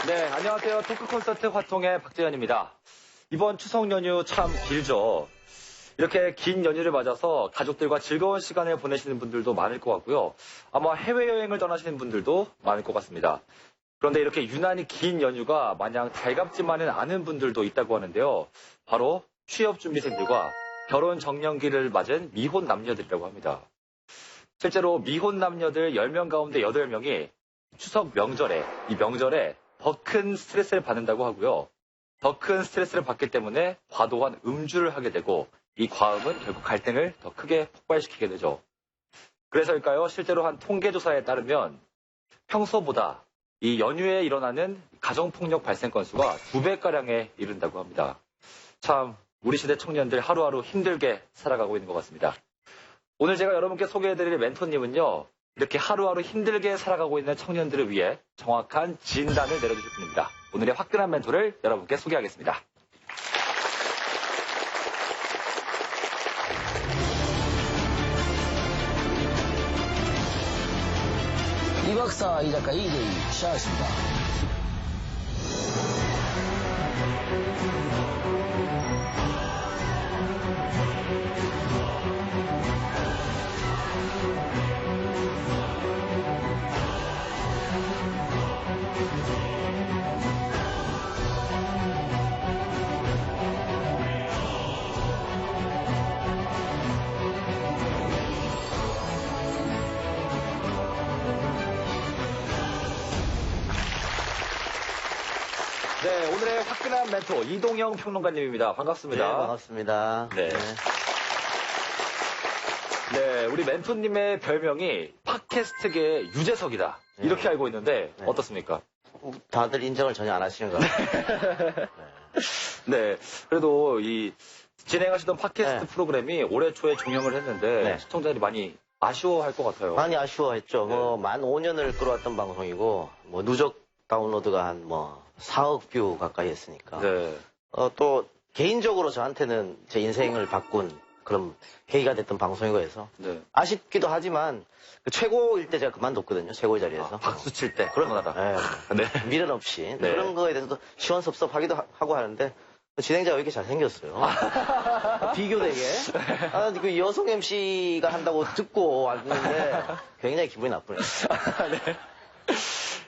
네, 안녕하세요. 토크 콘서트 화통의 박재현입니다. 이번 추석 연휴 참 길죠. 이렇게 긴 연휴를 맞아서 가족들과 즐거운 시간을 보내시는 분들도 많을 것 같고요. 아마 해외여행을 떠나시는 분들도 많을 것 같습니다. 그런데 이렇게 유난히 긴 연휴가 마냥 달갑지만은 않은 분들도 있다고 하는데요. 바로 취업준비생들과 결혼 정년기를 맞은 미혼 남녀들이라고 합니다. 실제로 미혼 남녀들 10명 가운데 8명이 추석 명절에, 이 명절에 더 큰 스트레스를 받는다고 하고요. 더 큰 스트레스를 받기 때문에 과도한 음주를 하게 되고 이 과음은 결국 갈등을 더 크게 폭발시키게 되죠. 그래서일까요? 실제로 한 통계조사에 따르면 평소보다 이 연휴에 일어나는 가정폭력 발생 건수가 2배가량에 이른다고 합니다. 참 우리 시대 청년들 하루하루 힘들게 살아가고 있는 것 같습니다. 오늘 제가 여러분께 소개해드릴 멘토님은요. 이렇게 하루하루 힘들게 살아가고 있는 청년들을 위해 정확한 진단을 내려주실 분입니다. 오늘의 화끈한 멘토를 여러분께 소개하겠습니다. 이 박사, 이 작가, 이대희 시작하겠습니다. 네, 오늘의 화끈한 멘토 이동형 평론가님입니다. 반갑습니다. 네, 반갑습니다. 네. 네, 우리 멘토님의 별명이 팟캐스트계의 유재석이다. 네. 이렇게 알고 있는데 네. 어떻습니까? 다들 인정을 전혀 안 하시는 것 같아요. 네, 그래도 이 진행하시던 팟캐스트 네. 프로그램이 올해 초에 종영을 했는데 네. 시청자들이 많이 아쉬워할 것 같아요. 많이 아쉬워했죠. 네. 만 5년을 끌어왔던 방송이고, 누적 다운로드가 한 4억 뷰 가까이 했으니까. 네. 또, 개인적으로 저한테는 제 인생을 바꾼 그런 계기가 됐던 방송이고 해서. 네. 아쉽기도 하지만, 그 최고일 때 제가 그만뒀거든요. 최고의 자리에서. 박수 칠 때. 그런 하다. 네. 네. 미련 없이. 네. 그런 거에 대해서도 시원섭섭하기도 하고 하는데, 진행자가 왜 이렇게 잘생겼어요? 비교되게. 그 여성 MC가 한다고 듣고 왔는데, 굉장히 기분이 나쁘네요. 네.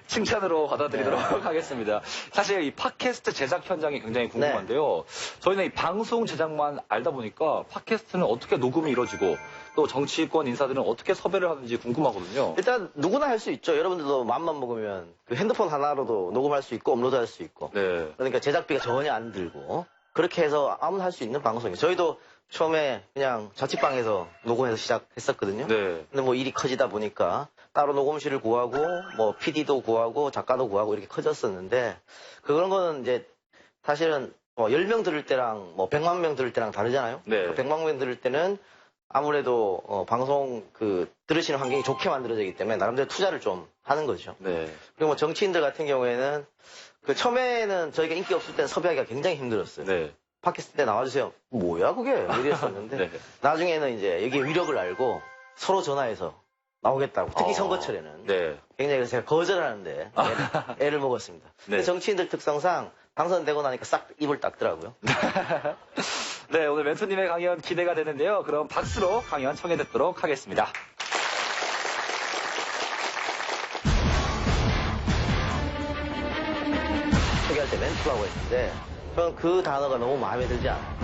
칭찬으로 받아들이도록 하겠습니다. 사실 이 팟캐스트 제작 현장이 굉장히 궁금한데요. 저희는 이 방송 제작만 알다 보니까 팟캐스트는 어떻게 녹음이 이루어지고 또 정치권 인사들은 어떻게 섭외를 하는지 궁금하거든요. 일단 누구나 할 수 있죠. 여러분들도 맘만 먹으면 그 핸드폰 하나로도 녹음할 수 있고 업로드할 수 있고. 네. 그러니까 제작비가 전혀 안 들고 그렇게 해서 아무나 할 수 있는 방송이에요. 저희도 처음에 그냥 자취방에서 녹음해서 시작했었거든요. 네. 근데 일이 커지다 보니까 따로 녹음실을 구하고 PD도 구하고 작가도 구하고 이렇게 커졌었는데 그런 거는 이제 사실은 10명 들을 때랑 100만 명 들을 때랑 다르잖아요. 네. 100만 명 들을 때는 아무래도 방송 들으시는 환경이 좋게 만들어지기 때문에 나름대로 투자를 좀 하는 거죠. 네. 그리고 정치인들 같은 경우에는 처음에는 저희가 인기 없을 때는 섭외하기가 굉장히 힘들었어요. 네. 팟캐스트 때 나와주세요. 뭐야 그게? 이랬었는데 네. 나중에는 이제 여기에 위력을 알고 서로 전화해서 나오겠다고. 특히 선거철에는. 네. 굉장히 그래서 제가 거절하는데 애를 먹었습니다. 네. 정치인들 특성상 당선되고 나니까 싹 입을 닦더라고요. 네, 오늘 멘토님의 강연 기대가 되는데요. 그럼 박수로 강연 청해 듣도록 하겠습니다. 얘기할 때 멘트라고 했는데 저는 그 단어가 너무 마음에 들지 않아요.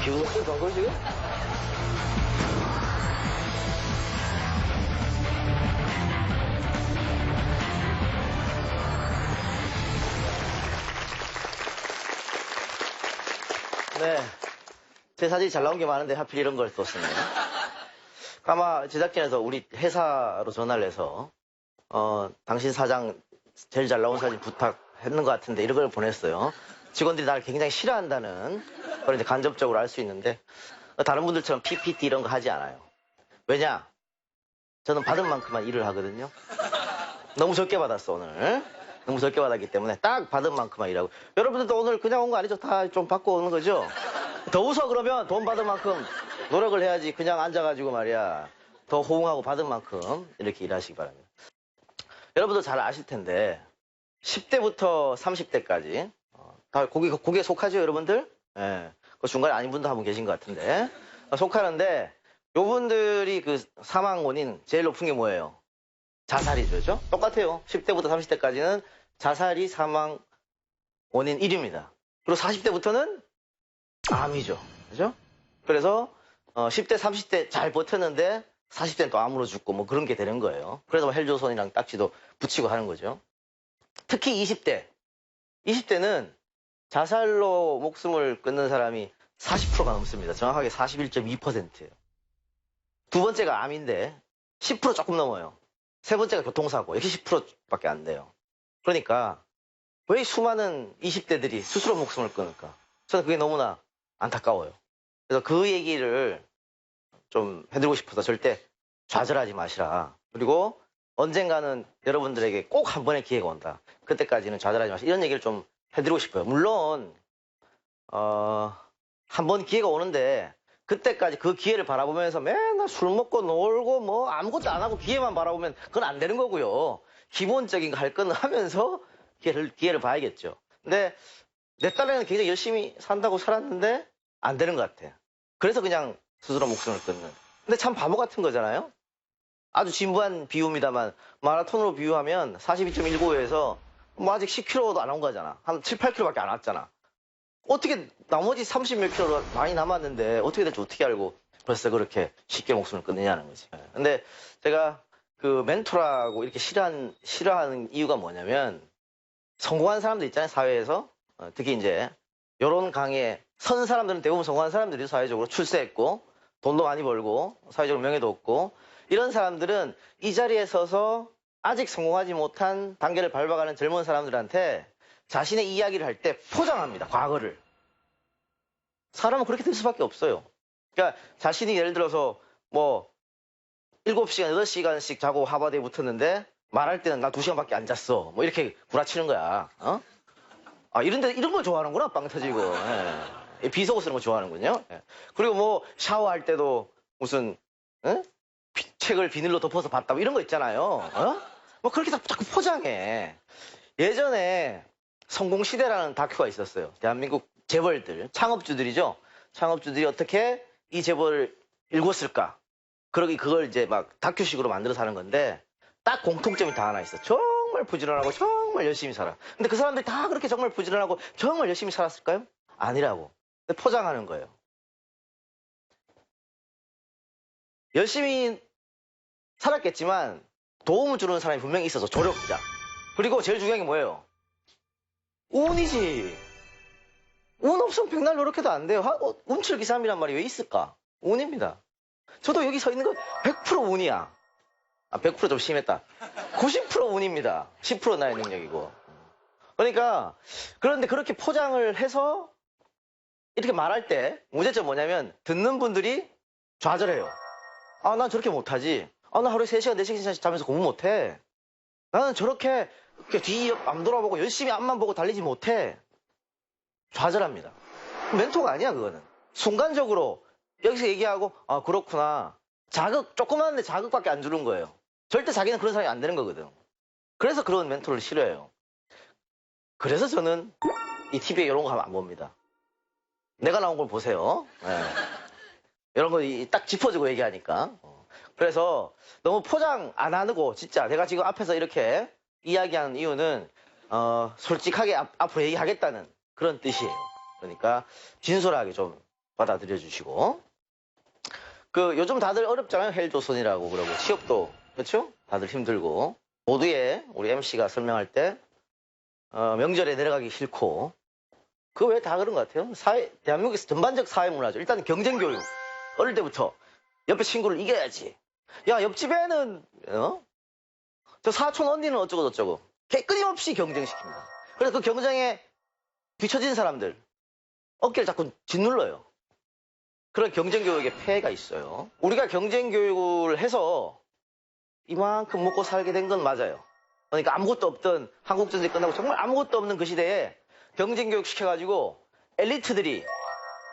기분 나쁘게 간 거지 지금? 네. 제 사진이 잘 나온 게 많은데 하필 이런 걸 썼습니다. 아마 제작진에서 우리 회사로 전화를 해서 당신 사장 제일 잘 나온 사진 부탁했는 것 같은데 이런 걸 보냈어요. 직원들이 나를 굉장히 싫어한다는 걸 이제 간접적으로 알 수 있는데 다른 분들처럼 PPT 이런 거 하지 않아요. 왜냐? 저는 받은 만큼만 일을 하거든요. 너무 적게 받았어 오늘. 너무 적게 받았기 때문에 딱 받은 만큼만 일하고. 여러분들도 오늘 그냥 온 거 아니죠? 다 좀 받고 오는 거죠? 더 웃어 그러면 돈 받은 만큼 노력을 해야지. 그냥 앉아가지고 말이야. 더 호응하고 받은 만큼 이렇게 일하시기 바랍니다. 여러분들 잘 아실 텐데 10대부터 30대까지 다 거기에 속하죠, 여러분들? 예. 그 중간에 아닌 분도 한 분 계신 것 같은데 속하는데 요분들이 그 사망 원인 제일 높은 게 뭐예요? 자살이죠, 그죠? 똑같아요. 10대부터 30대까지는 자살이 사망 원인 1위입니다. 그리고 40대부터는 암이죠, 그죠? 그래서 10대, 30대 잘 버텼는데 40대는 또 암으로 죽고 뭐 그런 게 되는 거예요. 그래서 뭐 헬조선이랑 딱지도 붙이고 하는 거죠. 특히 20대. 20대는 자살로 목숨을 끊는 사람이 40%가 넘습니다. 정확하게 41.2%예요. 두 번째가 암인데 10% 조금 넘어요. 세 번째가 교통사고. 역시 10%밖에 안 돼요. 그러니까 왜 수많은 20대들이 스스로 목숨을 끊을까? 저는 그게 너무나 안타까워요. 그래서 그 얘기를 좀 해드리고 싶어서 절대 좌절하지 마시라. 그리고 언젠가는 여러분들에게 꼭 한 번의 기회가 온다. 그때까지는 좌절하지 마시라. 이런 얘기를 좀 해드리고 싶어요. 물론 한 번 기회가 오는데 그때까지 그 기회를 바라보면서 맨날 술 먹고 놀고 뭐 아무것도 안 하고 기회만 바라보면 그건 안 되는 거고요. 기본적인 거 할 거는 하면서 기회를 봐야겠죠. 근데 내 딸에는 굉장히 열심히 산다고 살았는데 안 되는 것 같아. 그래서 그냥 스스로 목숨을 끊는. 근데 참 바보 같은 거잖아요. 아주 진부한 비유입니다만 마라톤으로 비유하면 42.195에서 뭐 아직 10km도 안 온 거잖아. 한 7, 8km밖에 안 왔잖아. 어떻게 나머지 30몇 킬로 많이 남았는데 어떻게 될지 어떻게 알고 벌써 그렇게 쉽게 목숨을 끊느냐는 거지. 근데 제가 그 멘토라고 이렇게 싫어하는 이유가 뭐냐면 성공한 사람들 있잖아요, 사회에서. 특히 이제 요런 강에 선 사람들은 대부분 성공한 사람들이 사회적으로 출세했고 돈도 많이 벌고 사회적으로 명예도 얻고 이런 사람들은 이 자리에 서서 아직 성공하지 못한 단계를 밟아가는 젊은 사람들한테 자신의 이야기를 할 때 포장합니다. 과거를. 사람은 그렇게 될 수밖에 없어요. 그러니까 자신이 예를 들어서 뭐 7시간, 8시간씩 자고 하바드에 붙었는데 말할 때는 나 2시간밖에 안 잤어. 뭐 이렇게 구라치는 거야. 이런 걸 좋아하는구나. 빵 터지고. 예. 비속어 쓰는 거 좋아하는군요. 예. 그리고 뭐 샤워할 때도 무슨 책을 비닐로 덮어서 봤다. 뭐 이런 거 있잖아요. 뭐 그렇게 자꾸 포장해. 예전에 성공시대라는 다큐가 있었어요. 대한민국 재벌들, 창업주들이죠. 창업주들이 어떻게 이 재벌을 일궜을까. 그걸 이제 막 다큐식으로 만들어서 하는 건데 딱 공통점이 다 하나 있어. 정말 부지런하고 정말 열심히 살아. 근데 그 사람들이 다 그렇게 정말 부지런하고 정말 열심히 살았을까요? 아니라고. 근데 포장하는 거예요. 열심히 살았겠지만 도움을 주는 사람이 분명히 있어서 조력자. 그리고 제일 중요한 게 뭐예요? 운이지. 운 없으면 백날 노력해도 안 돼요. 움츠러기삼이란 말이 왜 있을까? 운입니다. 저도 여기 서 있는 거 100% 운이야. 100%좀 심했다. 90% 운입니다. 10% 나의 능력이고. 그러니까 그런데 그렇게 포장을 해서 이렇게 말할 때 문제점 뭐냐면 듣는 분들이 좌절해요. 난 저렇게 못하지. 나 하루에 3시간, 4시간씩 자면서 공부 못해. 나는 저렇게 뒤 옆 안 돌아보고 열심히 앞만 보고 달리지 못해. 좌절합니다. 멘토가 아니야, 그거는. 순간적으로 여기서 얘기하고 그렇구나. 조그마한데 자극밖에 안 주는 거예요. 절대 자기는 그런 사람이 안 되는 거거든. 그래서 그런 멘토를 싫어해요. 그래서 저는 이 TV에 이런 거 하면 안 봅니다. 내가 나온 걸 보세요. 네. 이런 거 딱 짚어주고 얘기하니까. 그래서 너무 포장 안 하고 진짜 내가 지금 앞에서 이렇게 이야기하는 이유는 솔직하게 앞으로 얘기하겠다는 그런 뜻이에요. 그러니까 진솔하게 좀 받아들여 주시고 요즘 다들 어렵잖아요. 헬조선이라고 그러고 취업도 그렇죠? 다들 힘들고 모두의 우리 MC가 설명할 때 명절에 내려가기 싫고 그거 왜 다 그런 것 같아요? 대한민국에서 전반적 사회 문화죠. 일단 경쟁 교육 어릴 때부터 옆에 친구를 이겨야지. 야 옆집 애는 저 사촌 언니는 어쩌고 저쩌고 끊임없이 경쟁시킵니다. 그래서 그 경쟁에 뒤처진 사람들 어깨를 자꾸 짓눌러요. 그런 경쟁 교육에 폐해가 있어요. 우리가 경쟁 교육을 해서 이만큼 먹고 살게 된 건 맞아요. 그러니까 아무것도 없던 한국전쟁 끝나고 정말 아무것도 없는 그 시대에 경쟁교육 시켜가지고 엘리트들이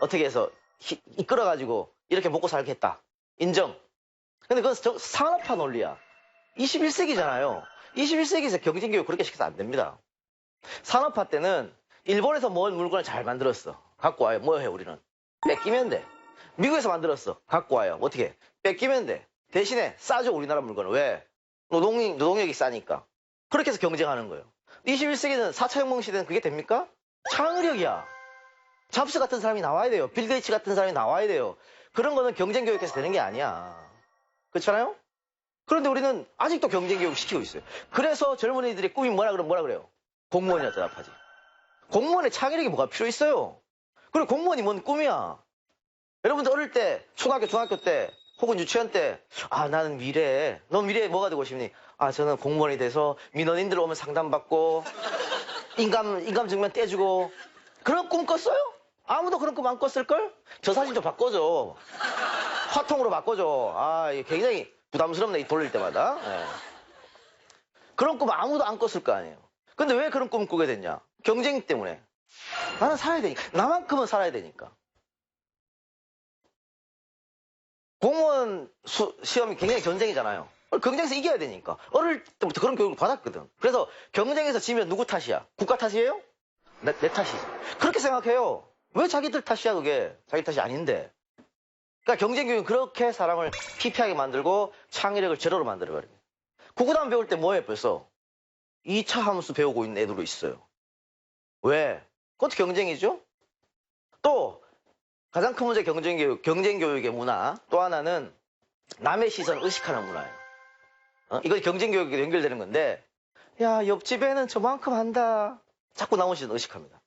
어떻게 해서 이끌어가지고 이렇게 먹고 살겠다. 인정. 근데 그건 산업화 논리야. 21세기잖아요. 21세기에서 경쟁교육 그렇게 시켜서 안 됩니다. 산업화 때는 일본에서 뭔 물건을 잘 만들었어. 갖고 와요. 뭐 해, 우리는? 뺏기면 돼. 미국에서 만들었어. 갖고 와요. 어떻게? 뺏기면 돼. 대신에 싸죠, 우리나라 물건을. 왜? 노동력이 싸니까. 그렇게 해서 경쟁하는 거예요. 21세기는 4차 혁명 시대는 그게 됩니까? 창의력이야. 잡스 같은 사람이 나와야 돼요. 빌 게이츠 같은 사람이 나와야 돼요. 그런 거는 경쟁 교육에서 되는 게 아니야. 그렇잖아요? 그런데 우리는 아직도 경쟁 교육 시키고 있어요. 그래서 젊은이들의 꿈이 뭐라 그래요? 공무원이라 대답하지. 공무원에 창의력이 뭐가 필요 있어요? 그리고 공무원이 뭔 꿈이야? 여러분들 어릴 때, 초등학교, 중학교 때, 혹은 유치원 때, 아, 나는 미래에, 넌 미래에 뭐가 되고 싶니? 아, 저는 공무원이 돼서 민원인들 오면 상담받고, 인감증명 떼주고, 그런 꿈 꿨어요? 아무도 그런 꿈 안 꿨을걸? 저 사진 좀 바꿔줘. 화통으로 바꿔줘. 아, 이게 굉장히 부담스럽네, 이 돌릴 때마다. 예. 그런 꿈 아무도 안 꿨을 거 아니에요. 근데 왜 그런 꿈을 꾸게 됐냐? 경쟁 때문에. 나는 살아야 되니까. 나만큼은 살아야 되니까. 공무원 시험이 굉장히 경쟁이잖아요. 경쟁에서 이겨야 되니까. 어릴 때부터 그런 교육을 받았거든. 그래서 경쟁에서 지면 누구 탓이야? 국가 탓이에요? 내 탓이지. 그렇게 생각해요. 왜 자기들 탓이야, 그게? 자기 탓이 아닌데. 그러니까 경쟁 교육은 그렇게 사람을 피폐하게 만들고 창의력을 제로로 만들어버려요. 구구단 배울 때 뭐해, 벌써? 2차 함수 배우고 있는 애들도 있어요. 왜? 그것도 경쟁이죠? 또, 가장 큰 문제 경쟁 교육의 문화. 또 하나는 남의 시선을 의식하는 문화예요. 이거 경쟁 교육에 연결되는 건데, 야, 옆집에는 저만큼 한다. 자꾸 남의 시선 의식합니다.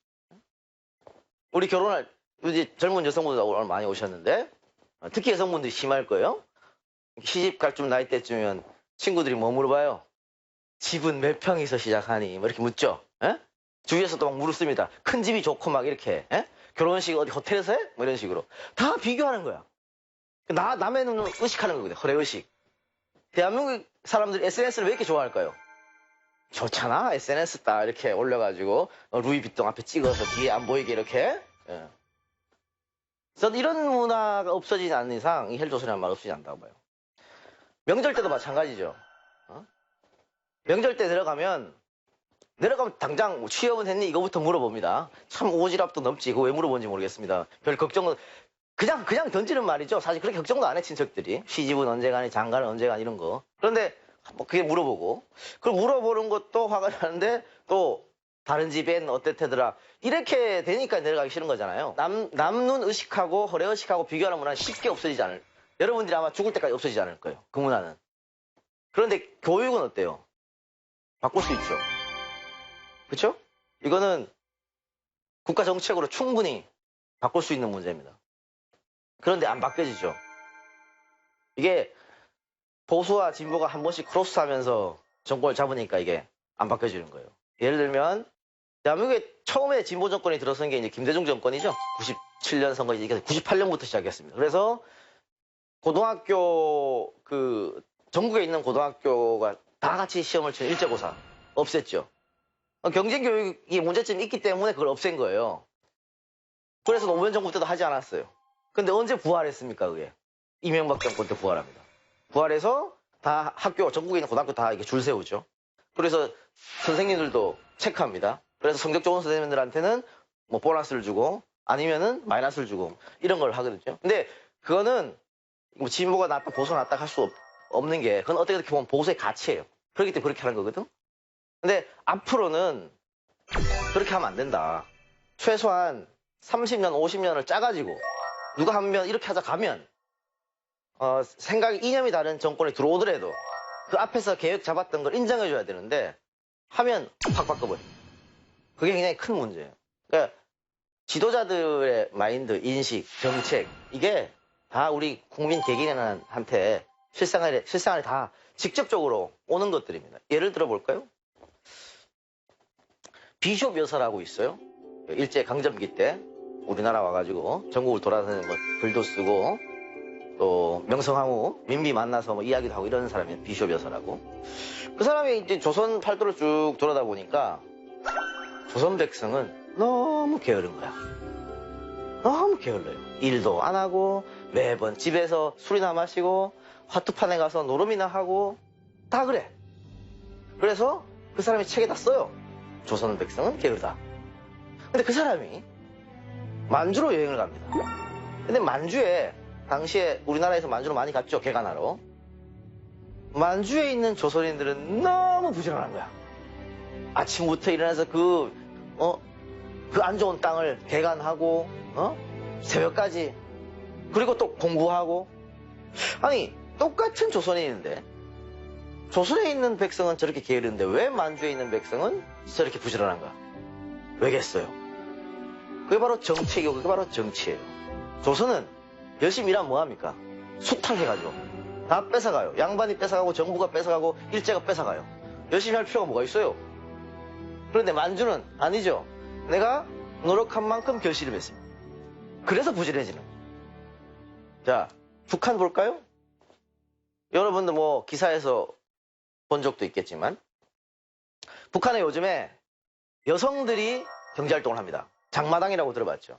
우리 결혼할, 이제 젊은 여성분들 오늘 많이 오셨는데, 특히 여성분들이 심할 거예요. 시집 갈 좀 나이 때쯤이면 친구들이 뭐 물어봐요? 집은 몇 평에서 시작하니? 뭐 이렇게 묻죠? 에? 주위에서도 막 물었습니다. 큰 집이 좋고 막 이렇게. 에? 결혼식 어디 호텔에서 해? 뭐 이런 식으로. 다 비교하는 거야. 남의 눈을 의식하는 거거든. 허례의식. 대한민국 사람들이 SNS를 왜 이렇게 좋아할까요? 좋잖아. SNS 딱 이렇게 올려가지고 루이비통 앞에 찍어서 뒤에 안 보이게 이렇게. 예. 저는 이런 문화가 없어지지 않는 이상 이 헬조선이라는 말 없어지지 않다고 봐요. 명절 때도 마찬가지죠. 명절 때 내려가면 당장 뭐 취업은 했니? 이거부터 물어봅니다. 참 오지랖도 넘지. 그거 왜 물어본지 모르겠습니다. 별 걱정은 그냥 던지는 말이죠. 사실 그렇게 걱정도 안 해, 친척들이. 시집은 언제 가니, 장가는 언제 가니 이런 거. 그런데 뭐 그게 물어보고. 그걸 물어보는 것도 화가 나는데 또 다른 집엔 어땠대더라. 이렇게 되니까 내려가기 싫은 거잖아요. 남 눈 의식하고 허례 의식하고 비교하는 문화는 쉽게 없어지지 않을. 여러분들이 아마 죽을 때까지 없어지지 않을 거예요. 그 문화는. 그런데 교육은 어때요? 바꿀 수 있죠. 그렇죠? 이거는 국가 정책으로 충분히 바꿀 수 있는 문제입니다. 그런데 안 바뀌어지죠. 이게 보수와 진보가 한 번씩 크로스하면서 정권을 잡으니까 이게 안 바뀌어지는 거예요. 예를 들면 대한민국에 처음에 진보 정권이 들어선 게 이제 김대중 정권이죠. 97년 선거 이게 98년부터 시작했습니다. 그래서 고등학교 전국에 있는 고등학교가 다 같이 시험을 치는 일제고사 없앴죠. 경쟁 교육이 문제점이 있기 때문에 그걸 없앤 거예요. 그래서 노무현 정부 때도 하지 않았어요. 근데 언제 부활했습니까, 그게? 이명박 정권 때 부활합니다. 부활해서 다 전국에 있는 고등학교 다 이렇게 줄 세우죠. 그래서 선생님들도 체크합니다. 그래서 성적 좋은 선생님들한테는 뭐 보너스를 주고 아니면은 마이너스를 주고 이런 걸 하거든요. 근데 그거는 뭐 진보가 낫다, 보수가 낫다 할 수 없는 게 그건 어떻게 보면 보수의 가치예요. 그렇기 때문에 그렇게 하는 거거든. 근데 앞으로는 그렇게 하면 안 된다. 최소한 30년, 50년을 짜가지고 누가 한 명 이렇게 하자 가면 생각이 이념이 다른 정권이 들어오더라도 그 앞에서 계획 잡았던 걸 인정해줘야 되는데 하면 확 바꿔버려. 그게 굉장히 큰 문제예요. 그러니까 지도자들의 마인드, 인식, 정책 이게 다 우리 국민 개개인한테 실생활에 다 직접적으로 오는 것들입니다. 예를 들어볼까요? 비숍 여사라고 있어요. 일제 강점기 때 우리나라 와가지고 전국을 돌아다니는 거 글도 쓰고 또 명성황후 민비 만나서 뭐 이야기도 하고 이런 사람이 비숍여서라고. 그 사람이 이제 조선 팔도를 쭉 돌아다 보니까 조선 백성은 너무 게으른 거야. 너무 게을러요. 일도 안 하고 매번 집에서 술이나 마시고 화투판에 가서 노름이나 하고 다 그래. 그래서 그 사람이 책에다 써요. 조선 백성은 게으르다. 근데 그 사람이 만주로 여행을 갑니다. 근데 만주에 당시에 우리나라에서 만주로 많이 갔죠. 개간하러. 만주에 있는 조선인들은 너무 부지런한 거야. 아침부터 일어나서 그 안 좋은 땅을 개간하고 새벽까지 그리고 또 공부하고. 아니 똑같은 조선인인데 조선에 있는 백성은 저렇게 게으른데 왜 만주에 있는 백성은 저렇게 부지런한가? 왜겠어요? 그게 바로 정책이고 그게 바로 정치예요. 조선은 열심히 일하면 뭐합니까? 수탈해가지고 다 뺏어가요. 양반이 뺏어가고 정부가 뺏어가고 일제가 뺏어가요. 열심히 할 필요가 뭐가 있어요? 그런데 만주는 아니죠. 내가 노력한 만큼 결실을 맺습니다. 그래서 부지런해지는 거예요. 자, 북한 볼까요? 여러분들 뭐 기사에서 본 적도 있겠지만 북한에 요즘에 여성들이 경제활동을 합니다. 장마당이라고 들어봤죠.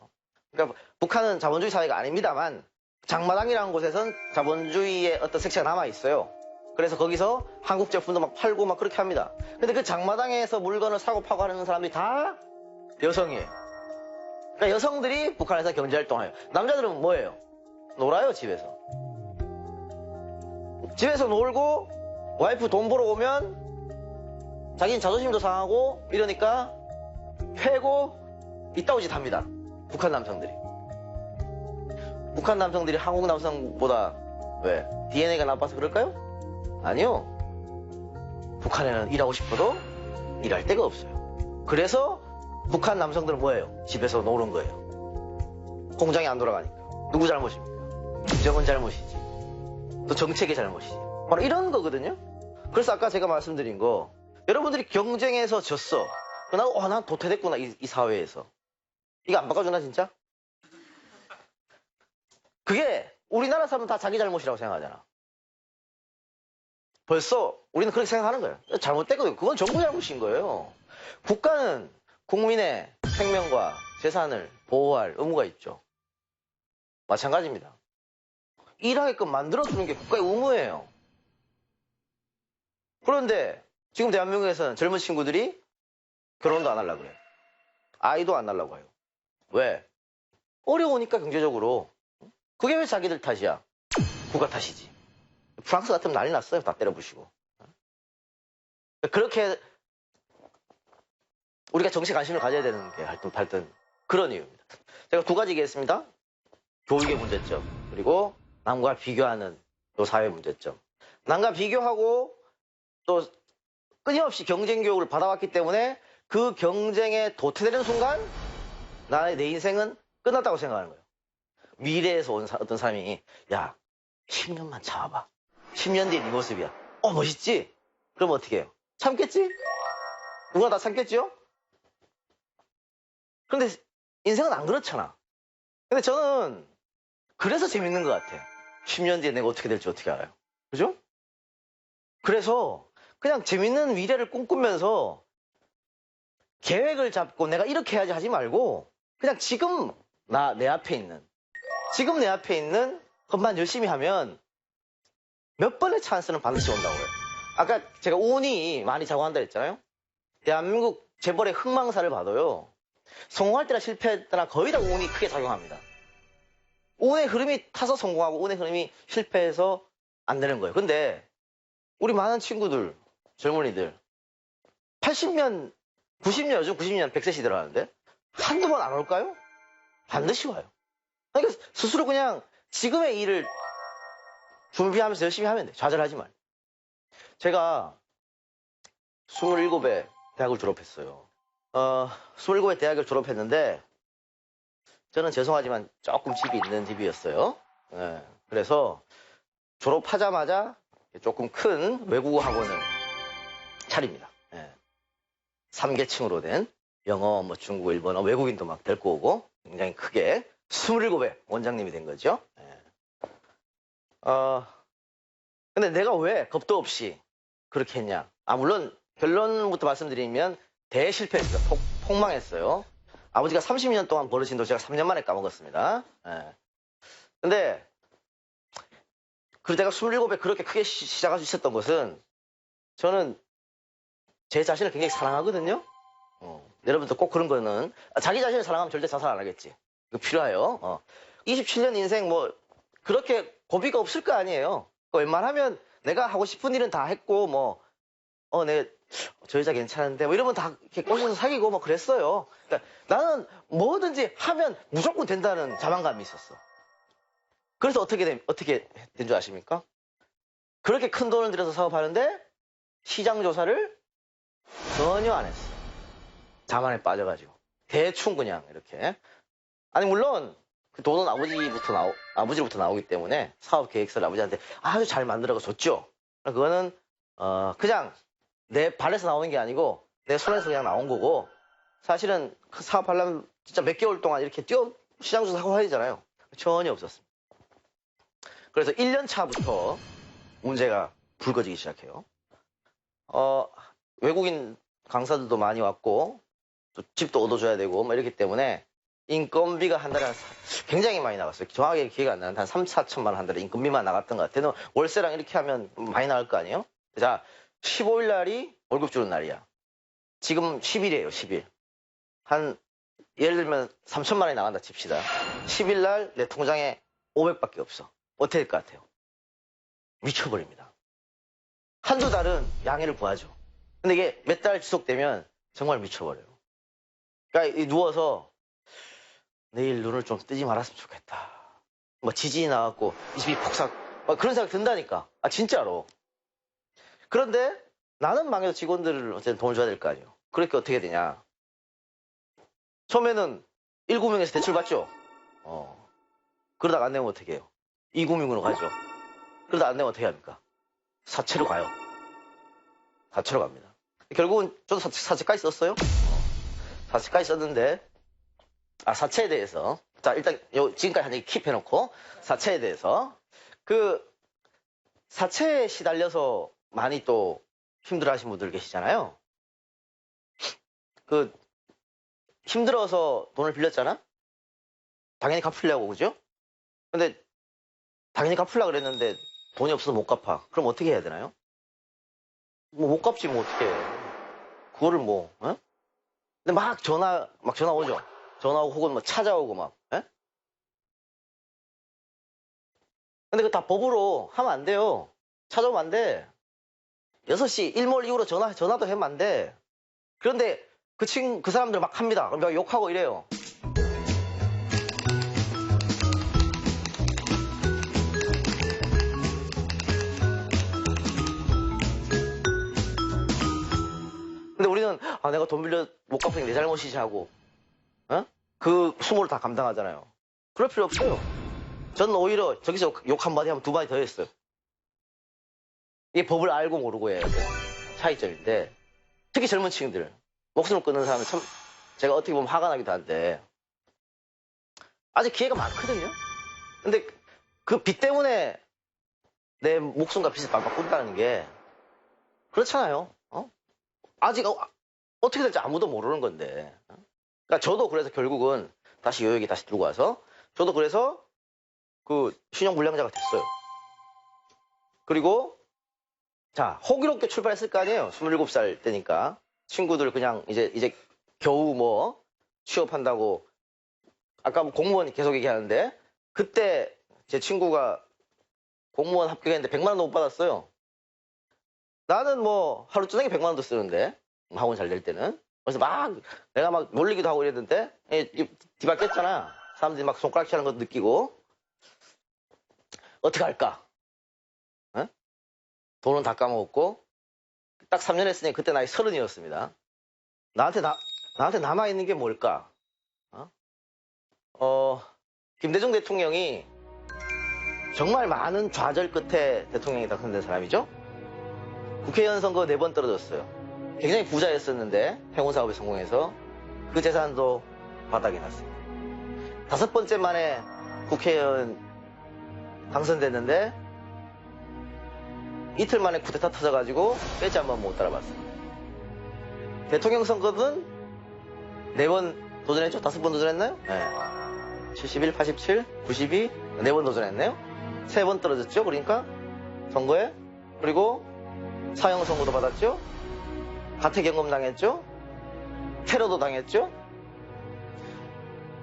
그러니까 북한은 자본주의 사회가 아닙니다만 장마당이라는 곳에선 자본주의의 어떤 색채가 남아있어요. 그래서 거기서 한국 제품도 막 팔고 막 그렇게 합니다. 근데 그 장마당에서 물건을 사고 파고 하는 사람들이 다 여성이에요. 그러니까 여성들이 북한에서 경제활동을 해요. 남자들은 뭐예요? 놀아요, 집에서. 집에서 놀고 와이프 돈 벌어 오면 자기는 자존심도 상하고 이러니까 패고 이따오 짓 합니다. 북한 남성들이. 북한 남성들이 한국 남성보다 왜? DNA가 나빠서 그럴까요? 아니요. 북한에는 일하고 싶어도 일할 데가 없어요. 그래서 북한 남성들은 뭐예요? 집에서 노는 거예요. 공장이 안 돌아가니까. 누구 잘못입니까? 국정은 잘못이지. 또 정책의 잘못이지. 바로 이런 거거든요. 그래서 아까 제가 말씀드린 거 여러분들이 경쟁에서 졌어. 난 도태됐구나 이 사회에서. 이거 안 바꿔주나 진짜? 그게 우리나라 사람은 다 자기 잘못이라고 생각하잖아. 벌써 우리는 그렇게 생각하는 거예요. 잘못됐거든요. 그건 정부 잘못인 거예요. 국가는 국민의 생명과 재산을 보호할 의무가 있죠. 마찬가지입니다. 일하게끔 만들어주는 게 국가의 의무예요. 그런데 지금 대한민국에서는 젊은 친구들이 결혼도 안 하려고 그래요. 아이도 안 낳으려고 해요. 왜? 어려우니까 경제적으로. 그게 왜 자기들 탓이야? 국가 탓이지. 프랑스 같으면 난리 났어요. 다 때려부시고. 그렇게 우리가 정치에 관심을 가져야 되는 게 하여튼 그런 이유입니다. 제가 두 가지 얘기했습니다. 교육의 문제점 그리고 남과 비교하는 또 사회 문제점. 남과 비교하고 또 끊임없이 경쟁 교육을 받아왔기 때문에 그 경쟁에 도태되는 순간 내 인생은 끝났다고 생각하는 거예요. 미래에서 온 어떤 사람이 야 10년만 참아봐. 10년 뒤에 네 모습이야. 멋있지? 그럼 어떻게 해요? 참겠지? 누가 다 참겠죠? 그런데 인생은 안 그렇잖아. 근데 저는 그래서 재밌는 것 같아. 10년 뒤에 내가 어떻게 될지 어떻게 알아요? 그죠? 그래서 그냥 재밌는 미래를 꿈꾸면서 계획을 잡고 내가 이렇게 해야지 하지 말고 그냥 지금 내 앞에 있는 것만 열심히 하면 몇 번의 찬스는 반드시 온다고요. 아까 제가 운이 많이 작용한다 했잖아요. 대한민국 재벌의 흥망사를 봐도요. 성공할 때나 실패할 때나 거의 다 운이 크게 작용합니다. 운의 흐름이 타서 성공하고 운의 흐름이 실패해서 안 되는 거예요. 근데 우리 많은 친구들, 젊은이들 80년, 90년, 요즘 90년 100세 시대라는데 한두 번 안 올까요? 반드시 와요. 그러니까 스스로 그냥 지금의 일을 준비하면서 열심히 하면 돼. 좌절하지 말. 제가 27에 대학을 졸업했어요. 27에 대학을 졸업했는데 저는 죄송하지만 조금 집이 있는 집이었어요. 그래서 졸업하자마자 조금 큰 외국어 학원을 차립니다. 3계층으로 된 영어, 중국어, 일본어, 외국인도 막 데리고 오고 굉장히 크게 27에 원장님이 된 거죠. 근데 내가 왜 겁도 없이 그렇게 했냐? 물론 결론부터 말씀드리면 대실패했어요. 폭망했어요. 아버지가 30년 동안 벌으신 돈 제가 3년 만에 까먹었습니다. 예. 근데 그리고 제가 27에 그렇게 크게 시작할 수 있었던 것은 저는 제 자신을 굉장히 사랑하거든요. 여러분도 꼭 그런 거는 자기 자신을 사랑하면 절대 자살 안 하겠지. 이거 필요해요. 27년 인생 뭐 그렇게 고비가 없을 거 아니에요. 웬만하면 내가 하고 싶은 일은 다 했고 내 저 여자 괜찮은데 뭐 이러면 다 이렇게 꼬셔서 사귀고 뭐 그랬어요. 그러니까 나는 뭐든지 하면 무조건 된다는 자만감이 있었어. 그래서 어떻게 된 줄 아십니까? 그렇게 큰 돈을 들여서 사업하는데 시장 조사를 전혀 안 했어. 자만에 빠져가지고 대충 그냥 이렇게. 아니 물론 그 돈은 아버지로부터 나오기 때문에 사업 계획서를 아버지한테 아주 잘 만들어서 줬죠. 그거는 그냥 내 발에서 나오는 게 아니고 내 손에서 그냥 나온 거고, 사실은 그 사업하려면 진짜 몇 개월 동안 이렇게 시장조사 하고 해야잖아요. 전혀 없었습니다. 그래서 1년 차부터 문제가 불거지기 시작해요. 외국인 강사들도 많이 왔고 또 집도 얻어줘야 되고 뭐 이렇기 때문에 인건비가 한 달에 굉장히 많이 나갔어요. 정확하게 기회가 안 나는데 한 3, 4천만 원 한 달에 인건비만 나갔던 것 같아요. 월세랑 이렇게 하면 많이 나갈 거 아니에요? 자, 15일 날이 월급 주는 날이야. 지금 10일이에요, 10일. 예를 들면 3천만 원이 나간다 칩시다. 10일 날 내 통장에 500밖에 없어. 어떻게 될 것 같아요? 미쳐버립니다. 한두 달은 양해를 구하죠. 근데 이게 몇 달 지속되면 정말 미쳐버려요. 그러니까 누워서 내일 눈을 좀 뜨지 말았으면 좋겠다. 뭐 지진이 나왔고 이 집이 폭삭 그런 생각 든다니까. 진짜로. 그런데 나는 망해도 직원들을 어쨌든 돈을 줘야 될 거 아니에요. 그러니까 어떻게 되냐. 처음에는 1금융에서 대출 받죠. 그러다가 안 내면 어떻게 해요? 2금융으로 가죠. 그러다 안 내면 어떻게 합니까? 사채로 가요. 사채로 갑니다. 결국은 저도 사채까지 썼어요. 사채까지 썼는데 사채에 대해서 자 일단 지금까지 한 얘기 킵해놓고 사채에 대해서 사채에 시달려서 많이 또 힘들어하시는 분들 계시잖아요. 힘들어서 돈을 빌렸잖아? 당연히 갚으려고, 그죠? 근데 당연히 갚으려고 그랬는데 돈이 없어서 못 갚아. 그럼 어떻게 해야 되나요? 못 갚지 뭐 어떻게 해. 그거를 근데 막 전화 오죠. 전화 오고 혹은 찾아오고 막. 근데 그거 다 법으로 하면 안 돼요. 찾아오면 안 돼. 6시 일몰 이후로 전화도 하면 안 돼. 그런데 그 사람들 막 합니다. 그럼 막 욕하고 이래요. 근데 우리는 내가 돈 빌려 못 갚으니까 내 잘못이지 하고 그 수모를 다 감당하잖아요. 그럴 필요 없어요. 저는 오히려 저기서 욕 한마디 하면 2마디 더 했어요. 이게 법을 알고 모르고의 차이점인데, 특히 젊은 층들 목숨을 끊는 사람은 참 제가 어떻게 보면 화가 나기도 한데 아직 기회가 많거든요. 근데 그 빚 때문에 내 목숨과 빚을 바꾼다는 게 그렇잖아요. 아직 어떻게 될지 아무도 모르는 건데. 그러니까 저도 그래서 결국은 다시 요 얘기 다시 들고 와서 저도 그래서 신용불량자가 됐어요. 그리고 자, 호기롭게 출발했을 거 아니에요. 27살 때니까. 친구들 그냥 이제 겨우 취업한다고 아까 공무원 계속 얘기하는데 그때 제 친구가 공무원 합격했는데 100만 원도 못 받았어요. 나는 하루 저녁에 100만 원도 쓰는데 학원 잘 될 때는. 그래서 내가 막 놀리기도 하고 이랬는데 뒤바뀌었잖아. 사람들이 막 손가락질 하는 거 느끼고 어떻게 할까? 돈은 다 까먹었고 딱 3년 했으니 그때 나이 30이었습니다. 나한테 남아있는 게 뭘까? 김대중 대통령이 정말 많은 좌절 끝에 대통령이 당선된 사람이죠. 국회의원 선거 4번 떨어졌어요. 굉장히 부자였었는데 해운사업에 성공해서 그 재산도 바닥이 났습니다. 5번째 만에 국회의원 당선됐는데 이틀 만에 쿠데타 터져가지고 배지 한 번 못 달아봤어요. 대통령 선거는 4번 도전했죠? 5번 도전했나요? 네. 71, 87, 92, 4번 도전했네요. 3번 떨어졌죠? 그러니까 선거에. 그리고 사형 선고도 받았죠? 가택연금 당했죠? 테러도 당했죠?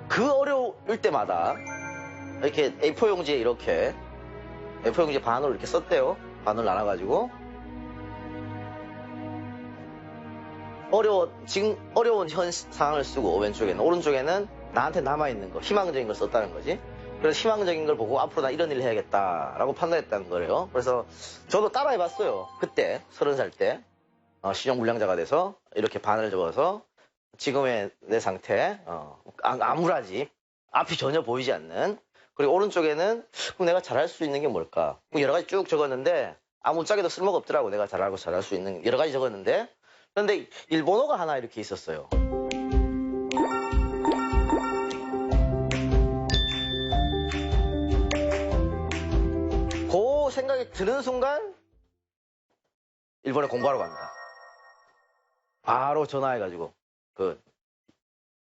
그 어려울 때마다 이렇게 A4 용지에 이렇게 A4 용지에 반으로 이렇게 썼대요. 반을 나눠가지고 지금 어려운 현 상황을 쓰고 왼쪽에는, 오른쪽에는 나한테 남아있는 거, 희망적인 걸 썼다는 거지. 그래서 희망적인 걸 보고 앞으로 나 이런 일을 해야겠다라고 판단했다는 거예요. 그래서 저도 따라해봤어요. 그때 30살 때 신용불량자가 돼서 이렇게 반을 접어서 지금의 내 상태, 암울하지, 앞이 전혀 보이지 않는. 그리고 오른쪽에는 그럼 내가 잘할 수 있는 게 뭘까? 여러 가지 쭉 적었는데 아무짝에도 쓸모가 없더라고. 내가 잘하고 잘할 수 있는 여러 가지 적었는데, 그런데 일본어가 하나 이렇게 있었어요. 그 생각이 드는 순간 일본에 공부하러 갑니다. 바로 전화해가지고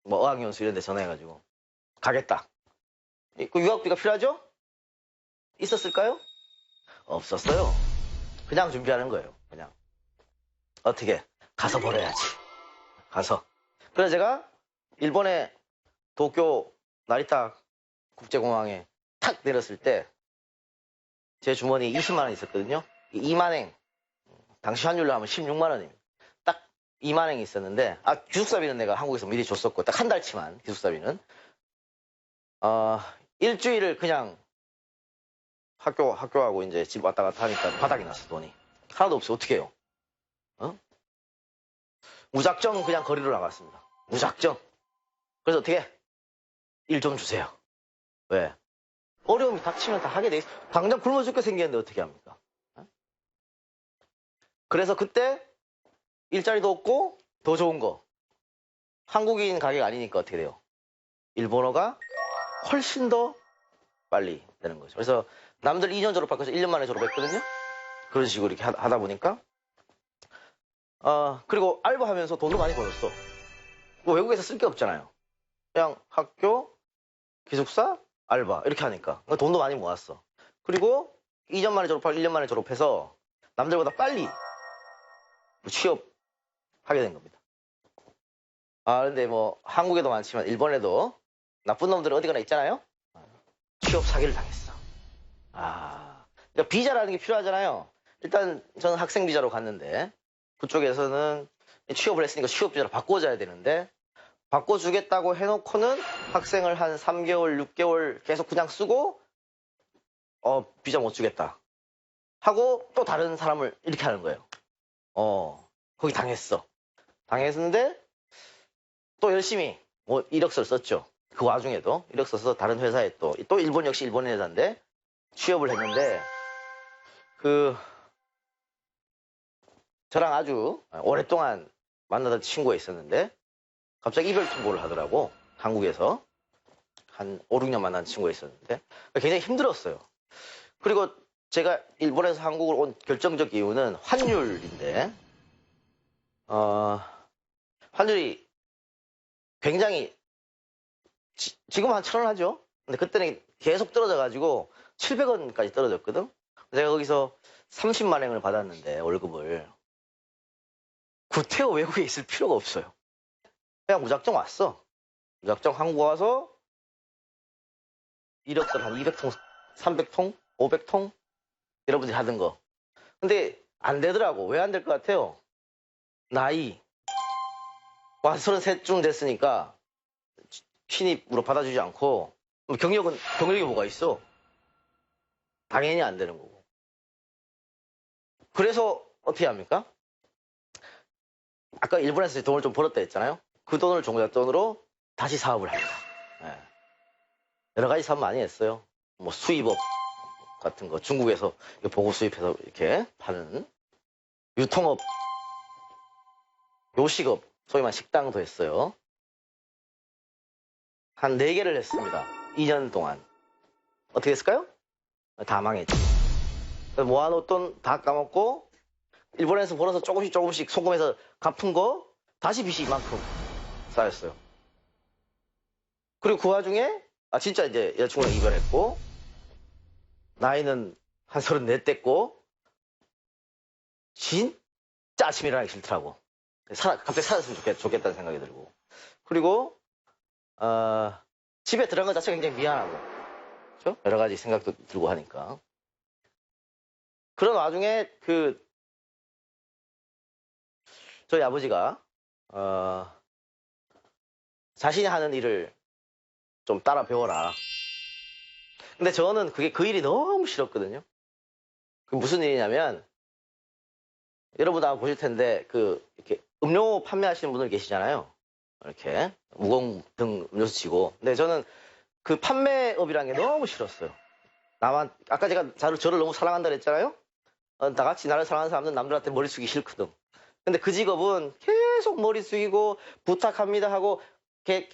어학연수 이런 데 전화해가지고 가겠다. 그 유학비가 필요하죠? 있었을까요? 없었어요. 그냥 준비하는 거예요. 그냥 어떻게 가서 벌어야지. 가서. 그래서 제가 일본의 도쿄 나리타 국제공항에 탁 내렸을 때 제 주머니에 20만 원 있었거든요. 2만행. 당시 환율로 하면 16만 원입니다. 딱 2만행이 있었는데, 기숙사비는 내가 한국에서 미리 줬었고, 딱 한 달치만, 기숙사비는. 일주일을 그냥 학교하고 이제 집 왔다 갔다 하니까 바닥이 났어, 돈이. 하나도 없어. 어떻게 해요? 무작정 그냥 거리로 나갔습니다. 무작정. 그래서 어떻게? 일 좀 주세요. 왜? 어려움이 닥치면 다 하게 돼 있어. 당장 굶어 죽게 생겼는데 어떻게 합니까? 그래서 그때 일자리도 없고 더 좋은 거. 한국인 가게가 아니니까 어떻게 돼요? 일본어가 훨씬 더 빨리 되는 거죠. 그래서 남들 2년 졸업하고 1년 만에 졸업했거든요. 그런 식으로 이렇게 하다 보니까. 그리고 알바하면서 돈도 많이 벌었어. 뭐 외국에서 쓸 게 없잖아요. 그냥 학교, 기숙사, 알바 이렇게 하니까 돈도 많이 모았어. 그리고 2년 만에 졸업하고 1년 만에 졸업해서 남들보다 빨리 취업하게 된 겁니다. 근데 뭐 한국에도 많지만 일본에도 나쁜 놈들은 어디 가나 있잖아요. 취업 사기를 당했어. 그러니까 비자라는 게 필요하잖아요. 일단 저는 학생 비자로 갔는데 그쪽에서는 취업을 했으니까 취업 비자로 바꿔줘야 되는데, 바꿔주겠다고 해놓고는 학생을 한 3개월, 6개월 계속 그냥 쓰고 비자 못 주겠다 하고 또 다른 사람을 이렇게 하는 거예요. 거기 당했어. 당했는데 또 열심히 뭐 이력서를 썼죠. 그 와중에도 이력서 써서 다른 회사에 또 일본, 역시 일본 회사인데 취업을 했는데, 저랑 아주 오랫동안 만나던 친구가 있었는데 갑자기 이별 통보를 하더라고. 한국에서 한 5, 6년 만난 친구가 있었는데 굉장히 힘들었어요. 그리고 제가 일본에서 한국을 온 결정적 이유는 환율인데, 환율이 굉장히 지금 한 1,000원 하죠. 근데 그때는 계속 떨어져가지고 700원까지 떨어졌거든. 제가 거기서 30만 엔을 받았는데 월급을. 구태여 외국에 있을 필요가 없어요. 그냥 무작정 왔어. 무작정 한국 와서 이력서를 한 200통, 300통, 500통 여러분들이 하던 거. 근데 안 되더라고. 왜 안 될 것 같아요? 나이 와서 33쯤 됐으니까 신입으로 받아주지 않고, 경력이 뭐가 있어? 당연히 안 되는 거고. 그래서 어떻게 합니까? 아까 일본에서 돈을 좀 벌었다 했잖아요. 그 돈을 종잣돈으로 다시 사업을 합니다. 여러 가지 사업 많이 했어요. 뭐 수입업 같은 거, 중국에서 보고 수입해서 이렇게 파는 유통업, 요식업, 소위 말하는 식당도 했어요. 한 4개를 했습니다. 2년 동안. 어떻게 했을까요? 다 망했지. 모아놓은 돈 다 까먹고 일본에서 벌어서 조금씩 송금해서 갚은 거 다시 빚이 이만큼 쌓였어요. 그리고 그 와중에 진짜 이제 여자친구랑 이별했고 나이는 한 34 됐고 진짜 아침에 일어나기 싫더라고. 갑자기 살았으면 좋겠다는 생각이 들고. 그리고 집에 들어간 것 자체가 굉장히 미안하고, 그렇죠? 여러 가지 생각도 들고 하니까. 그런 와중에 저희 아버지가 자신이 하는 일을 좀 따라 배워라. 근데 저는 그 일이 너무 싫었거든요. 그 무슨 일이냐면 여러분 아마 보실 텐데 이렇게 음료 판매하시는 분들 계시잖아요. 이렇게 무공등 음료수 치고. 근데 저는 그 판매업이라는 게 너무 싫었어요. 아까 제가 저를 너무 사랑한다 그랬잖아요. 나같이 나를 사랑하는 사람들은 남들한테 머리 숙이기 싫거든. 근데 그 직업은 계속 머리 숙이고 부탁합니다 하고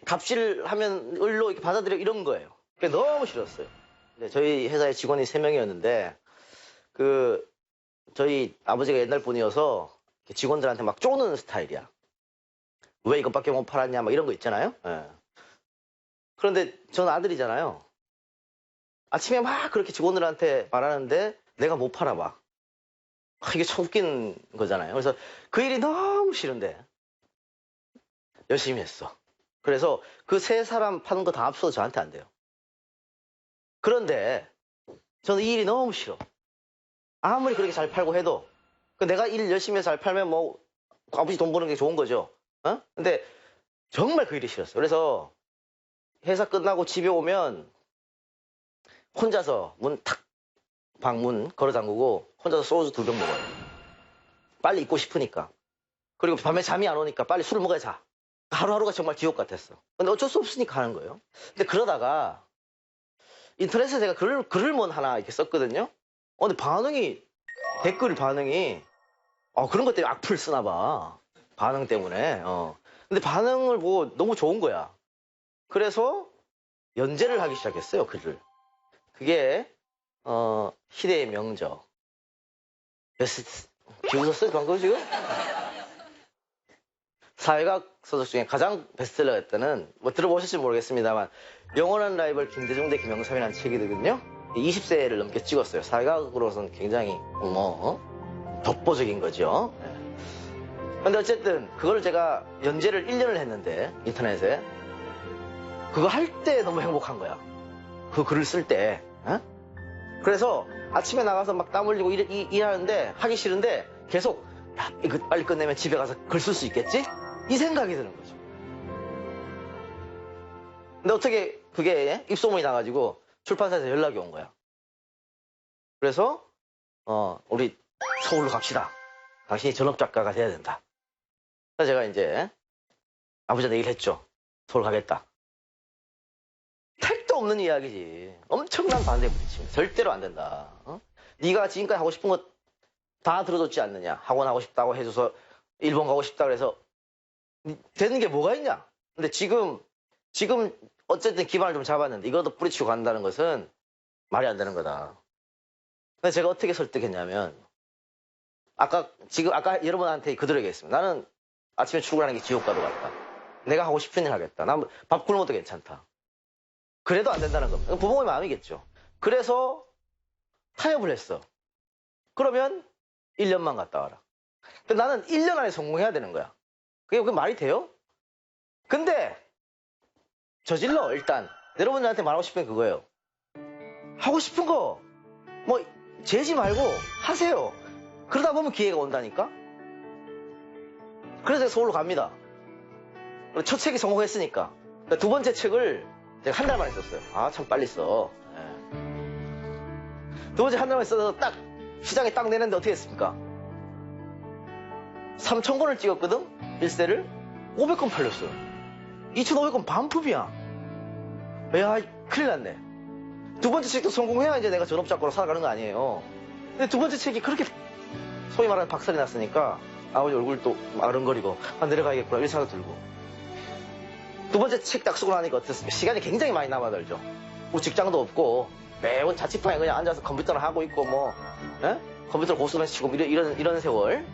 갑질 하면 을로 이렇게 받아들여 이런 거예요. 그게 너무 싫었어요. 저희 회사에 직원이 3명이었는데 저희 아버지가 옛날 분이어서 직원들한테 막 쪼는 스타일이야. 왜 이것밖에 못 팔았냐 막 이런 거 있잖아요. 예. 그런데 저는 아들이잖아요. 아침에 막 그렇게 직원들한테 말하는데 내가 못 팔아봐. 이게 참 웃긴 거잖아요. 그래서 그 일이 너무 싫은데 열심히 했어. 그래서 그 3사람 파는 거 다 합쳐도 저한테 안 돼요. 그런데 저는 이 일이 너무 싫어. 아무리 그렇게 잘 팔고 해도 내가 일 열심히 해서 잘 팔면 뭐 아버지 돈 버는 게 좋은 거죠. 근데 정말 그 일이 싫었어요. 그래서 회사 끝나고 집에 오면 혼자서 방문 걸어 잠그고 혼자서 소주 2병 먹어요. 빨리 잊고 싶으니까. 그리고 밤에 잠이 안 오니까 빨리 술을 먹어야 자. 하루하루가 정말 지옥 같았어. 근데 어쩔 수 없으니까 하는 거예요. 근데 그러다가 인터넷에 제가 글을 하나 이렇게 썼거든요. 근데 댓글 반응이 그런 것 때문에 악플 쓰나 봐. 반응 때문에. 근데 반응을 보고 너무 좋은 거야. 그래서 연재를 하기 시작했어요, 글을. 그게 희대의 명저. 비웃었어요, 방금 지금? 사회학 서적 중에 가장 베스트셀러였다는, 들어보셨을지 모르겠습니다만, 영원한 라이벌 김대중 대 김영삼이라는 책이거든요. 20세를 넘게 찍었어요. 사회학으로서는 굉장히, 독보적인 거죠. 근데 어쨌든, 그걸 제가 연재를 1년을 했는데, 인터넷에. 그거 할 때 너무 행복한 거야. 그 글을 쓸 때. 그래서 아침에 나가서 막 땀 흘리고 일하는데 하기 싫은데 계속 이거 빨리 끝내면 집에 가서 글 쓸 수 있겠지? 이 생각이 드는 거죠. 근데 어떻게 그게 입소문이 나가지고 출판사에서 연락이 온 거야. 그래서 우리 서울로 갑시다. 당신이 전업작가가 돼야 된다. 그래서 제가 이제 아버지한테 얘기를 했죠. 서울 가겠다. 택도 없는 이야기지. 엄청난 반대에 부딪힙니다. 절대로 안 된다. 네가 지금까지 하고 싶은 것 다 들어줬지 않느냐. 학원 하고 싶다고 해줘서 일본 가고 싶다 그래서 되는 게 뭐가 있냐. 근데 지금 어쨌든 기반을 좀 잡았는데 이것도 뿌리치고 간다는 것은 말이 안 되는 거다. 근데 제가 어떻게 설득했냐면 아까 여러분한테 그대로 얘기했습니다. 나는 아침에 출근하는 게 지옥과도 같다. 내가 하고 싶은 일 하겠다. 난 밥 굶어도 괜찮다. 그래도 안 된다는 겁니다. 부모의 마음이겠죠. 그래서 타협을 했어. 그러면 1년만 갔다 와라. 근데 나는 1년 안에 성공해야 되는 거야. 그게 말이 돼요? 근데 저질러 일단. 여러분들한테 말하고 싶은 게 그거예요. 하고 싶은 거 재지 말고 하세요. 그러다 보면 기회가 온다니까. 그래서 제가 서울로 갑니다. 첫 책이 성공했으니까. 두 번째 책을 제가 한 달 만에 썼어요. 참 빨리 써. 두 번째 한 달 만에 써서 딱 시장에 딱 내는데 어떻게 했습니까? 3,000권을 찍었거든? 1세를 500권 팔렸어요. 2,500권 반품이야. 야, 큰일 났네. 두 번째 책도 성공해야 이제 내가 전업작가로 살아가는 거 아니에요. 근데 두 번째 책이 그렇게 소위 말하는 박살이 났으니까 아버지 얼굴도 아른거리고 내려가야겠구나 이런 생각 들고. 두 번째 책 딱 쓰고 나니까 어땠습니까? 시간이 굉장히 많이 남아들죠. 뭐 직장도 없고 매운 자취방에 그냥 앉아서 컴퓨터를 하고 있고 뭐 예? 컴퓨터 고스톱 치고 뭐 이런 세월.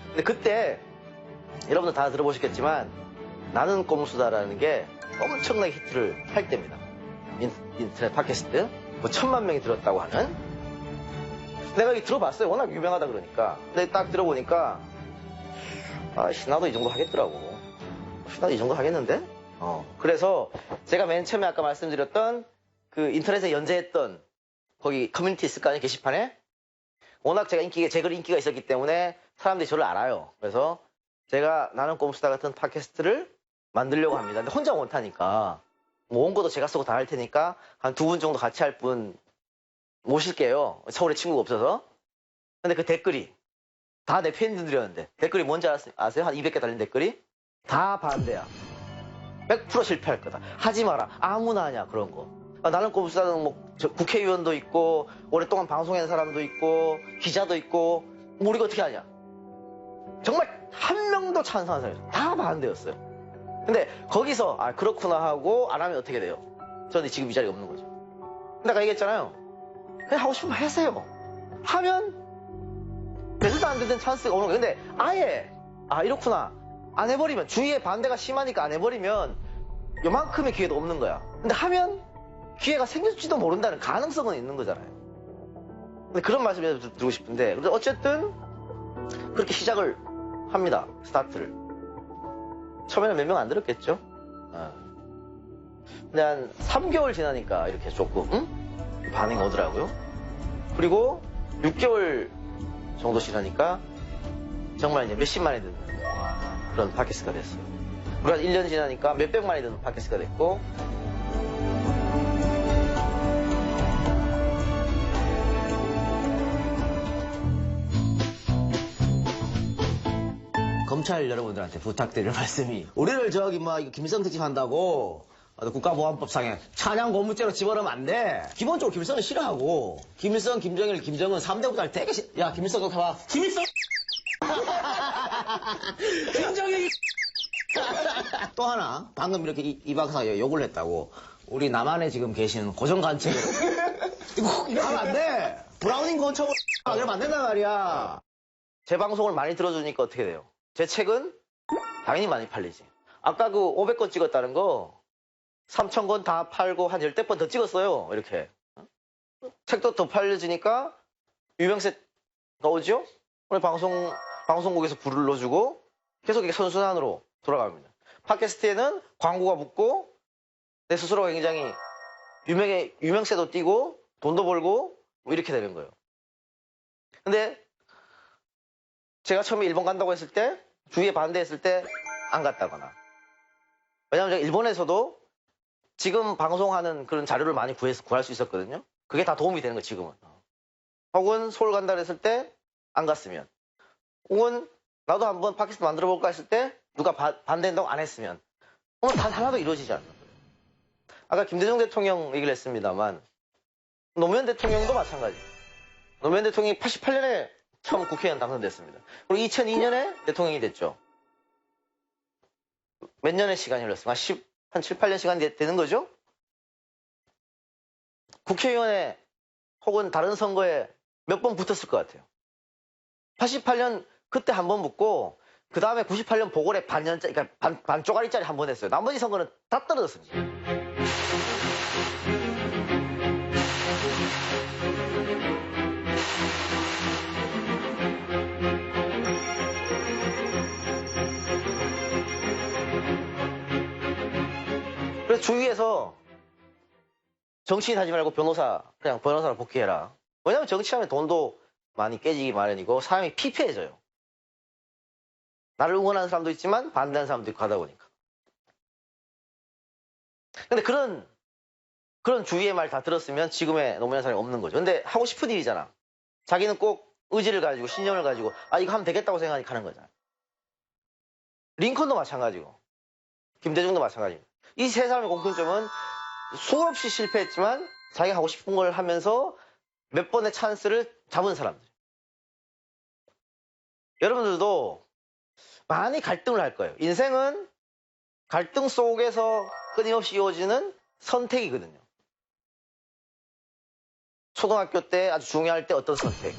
근데 그때 여러분들 다 들어보셨겠지만 나는 꼼수다라는 게 엄청나게 히트를 할 때입니다. 인터넷 팟캐스트 뭐 1000만 명이 들었다고 하는. 내가 이 들어봤어요. 워낙 유명하다 그러니까. 근데 딱 들어보니까 아씨 나도 이 정도 하겠더라고. 나도 이 정도 하겠는데? 그래서 제가 맨 처음에 아까 말씀드렸던 그 인터넷에 연재했던 거기 커뮤니티 있을 거 아니에요? 게시판에? 워낙 제 글이 인기가 있었기 때문에 사람들이 저를 알아요. 그래서 제가 나는 꼼수다 같은 팟캐스트를 만들려고 합니다. 근데 혼자 못하니까 뭐 원고도 제가 쓰고 다 할 테니까 한 2분 정도 같이 할 분 모실게요. 서울에 친구가 없어서. 근데 그 댓글이 다 내 팬들이었는데 댓글이 뭔지 아세요? 한 200개 달린 댓글이? 다 반대야. 100% 실패할 거다. 하지 마라. 아무나 하냐 그런 거. 나는 꼼수다는 뭐 국회의원도 있고 오랫동안 방송한 사람도 있고 기자도 있고 뭐 우리가 어떻게 하냐. 정말 한 명도 찬성한 사람이 다 반대였어요. 근데 거기서 그렇구나 하고 안 하면 어떻게 돼요? 저는 지금 이 자리에 없는 거죠. 내가 얘기했잖아요. 그냥 하고 싶으면 하세요. 하면 되지도 안 되는 찬스가 오는 거예요. 근데 아예 이렇구나 안 해버리면 주위에 반대가 심하니까 안 해버리면 요만큼의 기회도 없는 거야. 근데 하면 기회가 생길지도 모른다는 가능성은 있는 거잖아요. 근데 그런 말씀을 드리고 싶은데 어쨌든 그렇게 시작을 합니다. 스타트를. 처음에는 몇 명 안 들었겠죠? 근데 한 3개월 지나니까 이렇게 조금 반응이 오더라고요. 그리고 6개월 정도 지나니까 정말 이제 몇십만이 듣는 그런 팟캐스트가 됐어요. 그리고 한 1년 지나니까 몇백만이 듣는 팟캐스트가 됐고 검찰 여러분들한테 부탁드릴 말씀이 우리를 이거 김일성 특집 한다고 국가보안법상에 찬양 고무죄로 집어넣으면 안 돼. 기본적으로 김일성은 싫어하고 김일성, 김정일, 김정은 3대부터 되게 야 김일성 그거 봐봐. 김일성 김정일 또 하나 방금 이렇게 이 박사가 욕을 했다고 우리 남한에 지금 계시는 고정관측 이거 하면 안 돼. 브라우닝 건처고 그러면 안 된단 말이야. 제 방송을 많이 들어주니까 어떻게 돼요? 제 책은 당연히 많이 팔리지. 아까 그 500권 찍었다는 거 3,000권 다 팔고 한 10대 번 더 찍었어요. 이렇게. 책도 더 팔려지니까 유명세가 오죠? 오늘 방송국에서 불러주고 계속 이렇게 선순환으로 돌아갑니다. 팟캐스트에는 광고가 붙고 내 스스로가 굉장히 유명세도 띄고 돈도 벌고 뭐 이렇게 되는 거예요. 근데 제가 처음에 일본 간다고 했을 때 주위에 반대했을 때 안 갔다거나 왜냐면 제가 일본에서도 지금 방송하는 그런 자료를 많이 구할 수 있었거든요. 그게 다 도움이 되는 거예요 지금은. 혹은 서울 간다 했을 때 안 갔으면 혹은 나도 한번 팟캐스트 만들어 볼까 했을 때 누가 반대한다고 안 했으면 오늘 단 하나도 이루어지지 않는 거예요. 아까 김대중 대통령 얘기를 했습니다만 노무현 대통령도 마찬가지. 노무현 대통령이 88년에 처음 국회의원 당선됐습니다. 그리고 2002년에 대통령이 됐죠. 몇 년의 시간이 흘렀어요? 한 7, 8년 시간이 되는 거죠? 국회의원에 혹은 다른 선거에 몇 번 붙었을 것 같아요. 88년 그때 한 번 붙고 그 다음에 98년 보궐에 그러니까 반 쪼가리짜리 한 번 했어요. 나머지 선거는 다 떨어졌습니다. 그래서 주위에서 정치인 하지 말고 그냥 변호사로 복귀해라. 왜냐면 정치하면 돈도 많이 깨지기 마련이고 사람이 피폐해져요. 나를 응원하는 사람도 있지만 반대하는 사람도 있고 하다 보니까. 근데 그런 주위의 말 다 들었으면 지금의 노무현 사람이 없는 거죠. 근데 하고 싶은 일이잖아. 자기는 꼭 의지를 가지고 신념을 가지고 이거 하면 되겠다고 생각하니까 하는 거잖아. 링컨도 마찬가지고 김대중도 마찬가지입니다. 이 세 사람의 공통점은 수없이 실패했지만 자기가 하고 싶은 걸 하면서 몇 번의 찬스를 잡은 사람들. 여러분들도 많이 갈등을 할 거예요. 인생은 갈등 속에서 끊임없이 이루어지는 선택이거든요. 초등학교 때 아주 중요할 때 어떤 선택,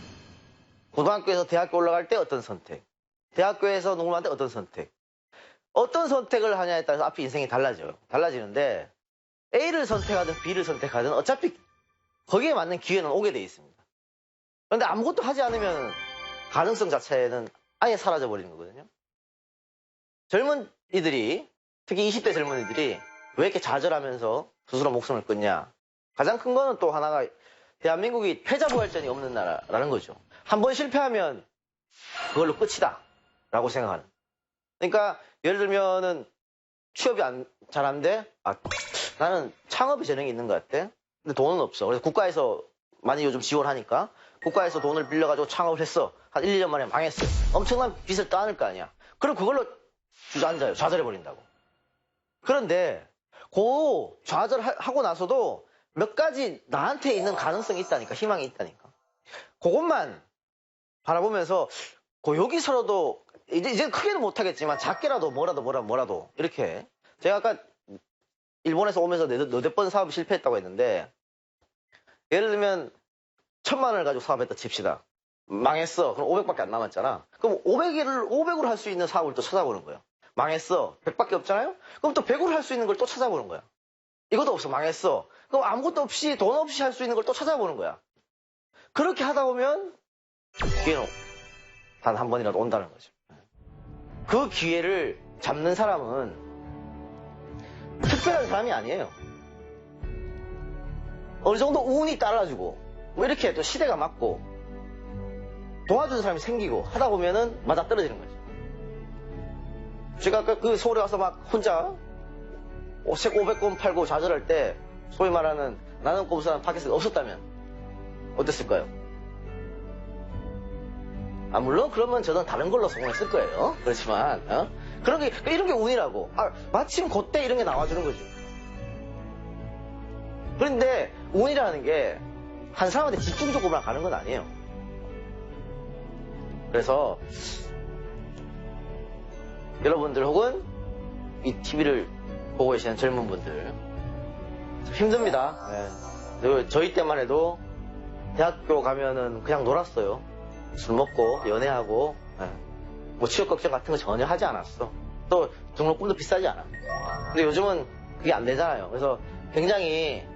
고등학교에서 대학교 올라갈 때 어떤 선택, 대학교에서 농구할 때 어떤 선택, 어떤 선택을 하냐에 따라서 앞에 인생이 달라져요. 달라지는데 A를 선택하든 B를 선택하든 어차피 거기에 맞는 기회는 오게 돼 있습니다. 그런데 아무것도 하지 않으면 가능성 자체는 아예 사라져 버리는 거거든요. 젊은이들이, 특히 20대 젊은이들이 왜 이렇게 좌절하면서 스스로 목숨을 끊냐? 가장 큰 거는 또 하나가 대한민국이 패자부활전이 없는 나라라는 거죠. 한 번 실패하면 그걸로 끝이다 라고 생각하는. 그러니까 예를 들면은 취업이 잘 안 돼? 아, 나는 창업에 재능이 있는 것 같아. 근데 돈은 없어. 그래서 국가에서 많이 요즘 지원하니까 국가에서 돈을 빌려가지고 창업을 했어. 한 1, 2년 만에 망했어. 엄청난 빚을 떠안을 거 아니야. 그럼 그걸로 주저앉아요. 좌절해버린다고. 그런데 그 좌절하고 나서도 몇 가지 나한테 있는 가능성이 있다니까. 희망이 있다니까. 그것만 바라보면서 여기서라도 이제 크게는 못하겠지만 작게라도 뭐라도 이렇게. 제가 아까 일본에서 오면서 너댓 번 사업이 실패했다고 했는데, 예를 들면 1,000만 원을 가지고 사업했다 칩시다. 망했어. 그럼 500밖에 안 남았잖아. 그럼 500으로 할 수 있는 사업을 또 찾아보는 거야. 망했어. 100밖에 없잖아요? 그럼 또 100으로 할 수 있는 걸 또 찾아보는 거야. 이것도 없어. 망했어. 그럼 아무것도 없이, 돈 없이 할 수 있는 걸 또 찾아보는 거야. 그렇게 하다 보면 기회는 단 한 번이라도 온다는 거죠. 그 기회를 잡는 사람은 특별한 사람이 아니에요. 어느 정도 운이 따라주고, 뭐 이렇게 또 시대가 맞고, 도와주는 사람이 생기고 하다 보면은 맞아 떨어지는 거죠. 제가 아까 그 서울에 와서 막 혼자 책 500권 팔고 좌절할 때, 소위 말하는 나는 꼼수라는 팟캐스트가 없었다면 어땠을까요? 아, 물론 그러면 저는 다른 걸로 성공했을 거예요. 그렇지만 이런 게 운이라고. 마침 그때 이런 게 나와주는 거죠. 그런데 운이라는 게 한 사람한테 집중적으로만 가는 건 아니에요. 그래서 여러분들 혹은 이 TV를 보고 계시는 젊은 분들 힘듭니다. 네. 저희 때만 해도 대학교 가면은 그냥 놀았어요. 술 먹고 연애하고, 뭐 취업 걱정 같은 거 전혀 하지 않았어. 또 등록금도 비싸지 않아. 근데 요즘은 그게 안 되잖아요. 그래서 굉장히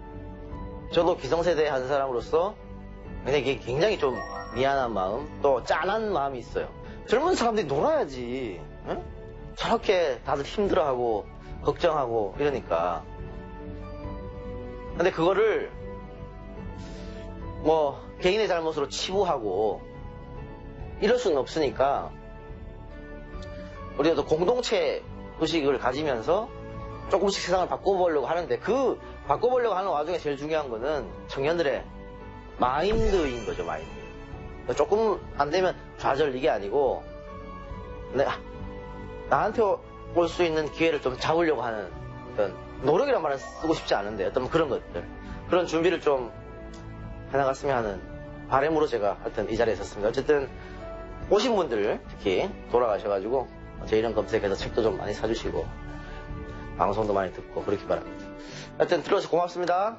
저도 기성세대 한 사람으로서 굉장히 좀 미안한 마음, 또 짠한 마음이 있어요. 젊은 사람들이 놀아야지. 응? 저렇게 다들 힘들어하고 걱정하고 이러니까. 근데 그거를 뭐 개인의 잘못으로 치부하고 이럴 수는 없으니까 우리가 또 공동체 의식을 가지면서 조금씩 세상을 바꿔보려고 하는데, 그 바꿔보려고 하는 와중에 제일 중요한 거는 청년들의 마인드인 거죠. 마인드. 조금 안 되면 좌절, 이게 아니고 나한테 올 수 있는 기회를 좀 잡으려고 하는 어떤 노력이란 말은 쓰고 싶지 않은데 어떤 그런 것들, 그런 준비를 좀 해나갔으면 하는 바람으로 제가 하여튼 이 자리에 있었습니다. 어쨌든 오신 분들 특히 돌아가셔가지고 제 이름 검색해서 책도 좀 많이 사주시고 방송도 많이 듣고 그렇게 바랍니다. 하여튼 들어오셔서 고맙습니다.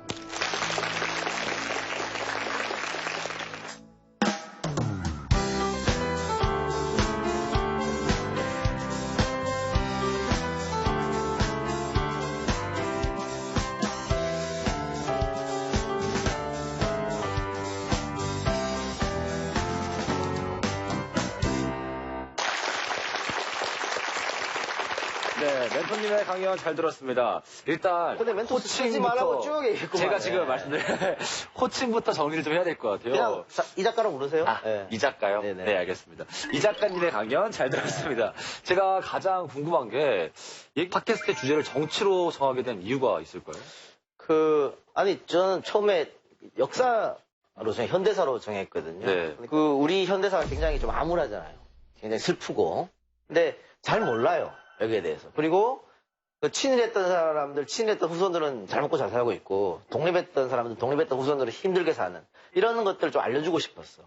네, 멘토님의 강연 잘 들었습니다. 일단 근데 멘토 쓰지 말라고 쭉 얘기했구만. 제가 지금 말씀드린 호칭부터 정리를 좀 해야 될 것 같아요. 그냥 이 작가로 부르세요. 네. 이 작가요? 네네. 네, 알겠습니다. 이 작가님의 강연 잘 들었습니다. 제가 가장 궁금한 게 이 팟캐스트의 주제를 정치로 정하게 된 이유가 있을까요? 저는 처음에 역사로 현대사로 정했거든요. 네. 우리 현대사가 굉장히 좀 암울하잖아요. 굉장히 슬프고. 근데 잘 몰라요. 여기에 대해서. 그리고 친일했던 사람들, 친일했던 후손들은 잘 먹고 잘 살고 있고, 독립했던 사람들, 독립했던 후손들은 힘들게 사는, 이런 것들을 좀 알려주고 싶었어.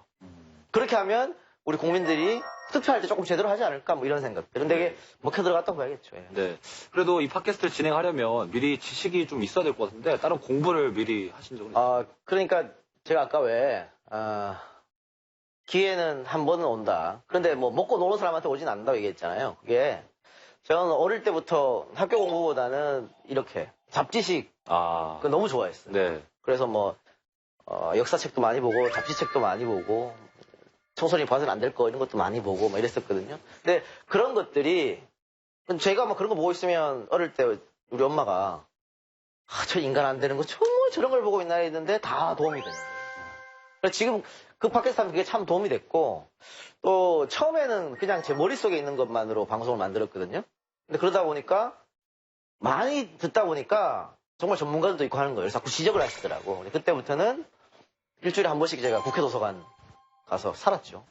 그렇게 하면 우리 국민들이 투표할 때 조금 제대로 하지 않을까, 뭐 이런 생각들. 근데 이게 먹혀 들어갔다고 봐야겠죠. 예. 네. 그래도 이 팟캐스트를 진행하려면 미리 지식이 좀 있어야 될 것 같은데, 다른 공부를 미리 하신 적은 있어요? 그러니까 제가 아까 왜, 기회는 한 번은 온다. 그런데 뭐 먹고 노는 사람한테 오진 않는다고 얘기했잖아요. 그게 저는 어릴 때부터 학교 공부보다는 이렇게 잡지식 그거 너무 좋아했어요. 네. 그래서 뭐 역사책도 많이 보고 잡지책도 많이 보고 청소년이 봐서는 안 될 거 이런 것도 많이 보고 막 이랬었거든요. 근데 그런 것들이 제가 막 그런 거 보고 있으면 어릴 때 우리 엄마가 저 인간 안 되는 거 정말 저런 걸 보고 있나 했는데 다 도움이 되는 거예요. 그래서 지금 그 팟캐스트 하면 그게 참 도움이 됐고 또 처음에는 그냥 제 머릿속에 있는 것만으로 방송을 만들었거든요. 근데 그러다 보니까 많이 듣다 보니까 정말 전문가들도 있고 하는 거예요. 자꾸 지적을 하시더라고. 근데 그때부터는 일주일에 한 번씩 제가 국회 도서관 가서 살았죠.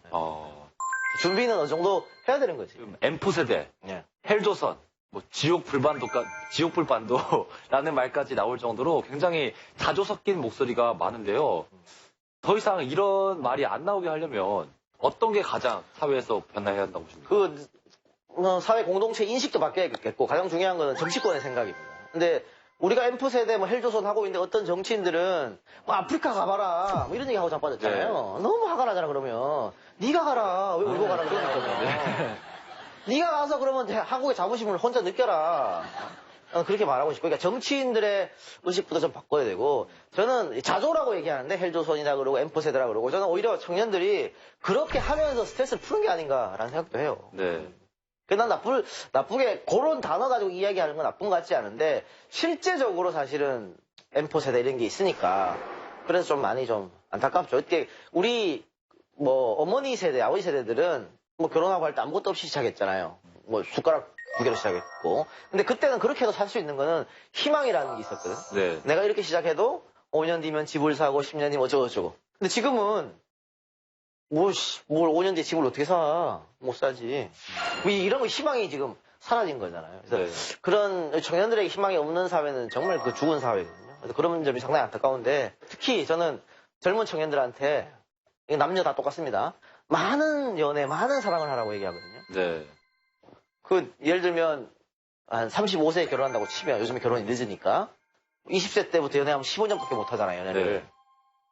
준비는 어느 정도 해야 되는 거지. M4 세대, 예. 헬조선, 뭐 지옥 불반도라는 말까지 나올 정도로 굉장히 자주 섞인 목소리가 많은데요. 더 이상 이런 말이 안 나오게 하려면 어떤 게 가장 사회에서 변화해야 한다고 보십니까? 사회 공동체 인식도 바뀌어야겠고 가장 중요한 거는 정치권의 생각입니다. 근데 우리가 M4 세대 뭐 헬조선 하고 있는데 어떤 정치인들은 뭐 아프리카 가봐라 뭐 이런 얘기 하고 자빠졌잖아요. 네. 너무 화가 나잖아 그러면. 네가 가라 왜 울고 가라 그러니까. 네가 가서 그러면 한국의 자부심을 혼자 느껴라. 그렇게 말하고 싶고, 그러니까 정치인들의 의식부터 좀 바꿔야 되고, 저는 자조라고 얘기하는데 헬조선이다 그러고 M4 세대라 그러고, 저는 오히려 청년들이 그렇게 하면서 스트레스를 푸는 게 아닌가라는 생각도 해요. 네. 난 나쁘게 그런 단어 가지고 이야기하는 건 나쁜 것 같지 않은데 실제적으로 사실은 M4 세대 이런 게 있으니까 그래서 좀 많이 좀 안타깝죠. 이때 우리 뭐 어머니 세대, 아버지 세대들은 뭐 결혼하고 할 때 아무것도 없이 시작했잖아요. 뭐 숟가락 2개로 시작했고. 근데 그때는 그렇게 해도 살 수 있는 거는 희망이라는 게 있었거든. 네. 내가 이렇게 시작해도 5년 뒤면 집을 사고 10년 뒤면 어쩌고저쩌고. 근데 지금은 뭘 5년 뒤에 집을 어떻게 사? 못 사지. 이런 거 희망이 지금 사라진 거잖아요. 그래서 네. 그런 청년들에게 희망이 없는 사회는 정말 그 죽은 사회거든요. 그래서 그런 점이 상당히 안타까운데 특히 저는 젊은 청년들한테 남녀 다 똑같습니다. 많은 연애, 많은 사랑을 하라고 얘기하거든요. 네. 예를 들면 한 35세에 결혼한다고 치면 요즘에 결혼이 늦으니까 20세 때부터 연애하면 15년밖에 못 하잖아요, 연애를. 네.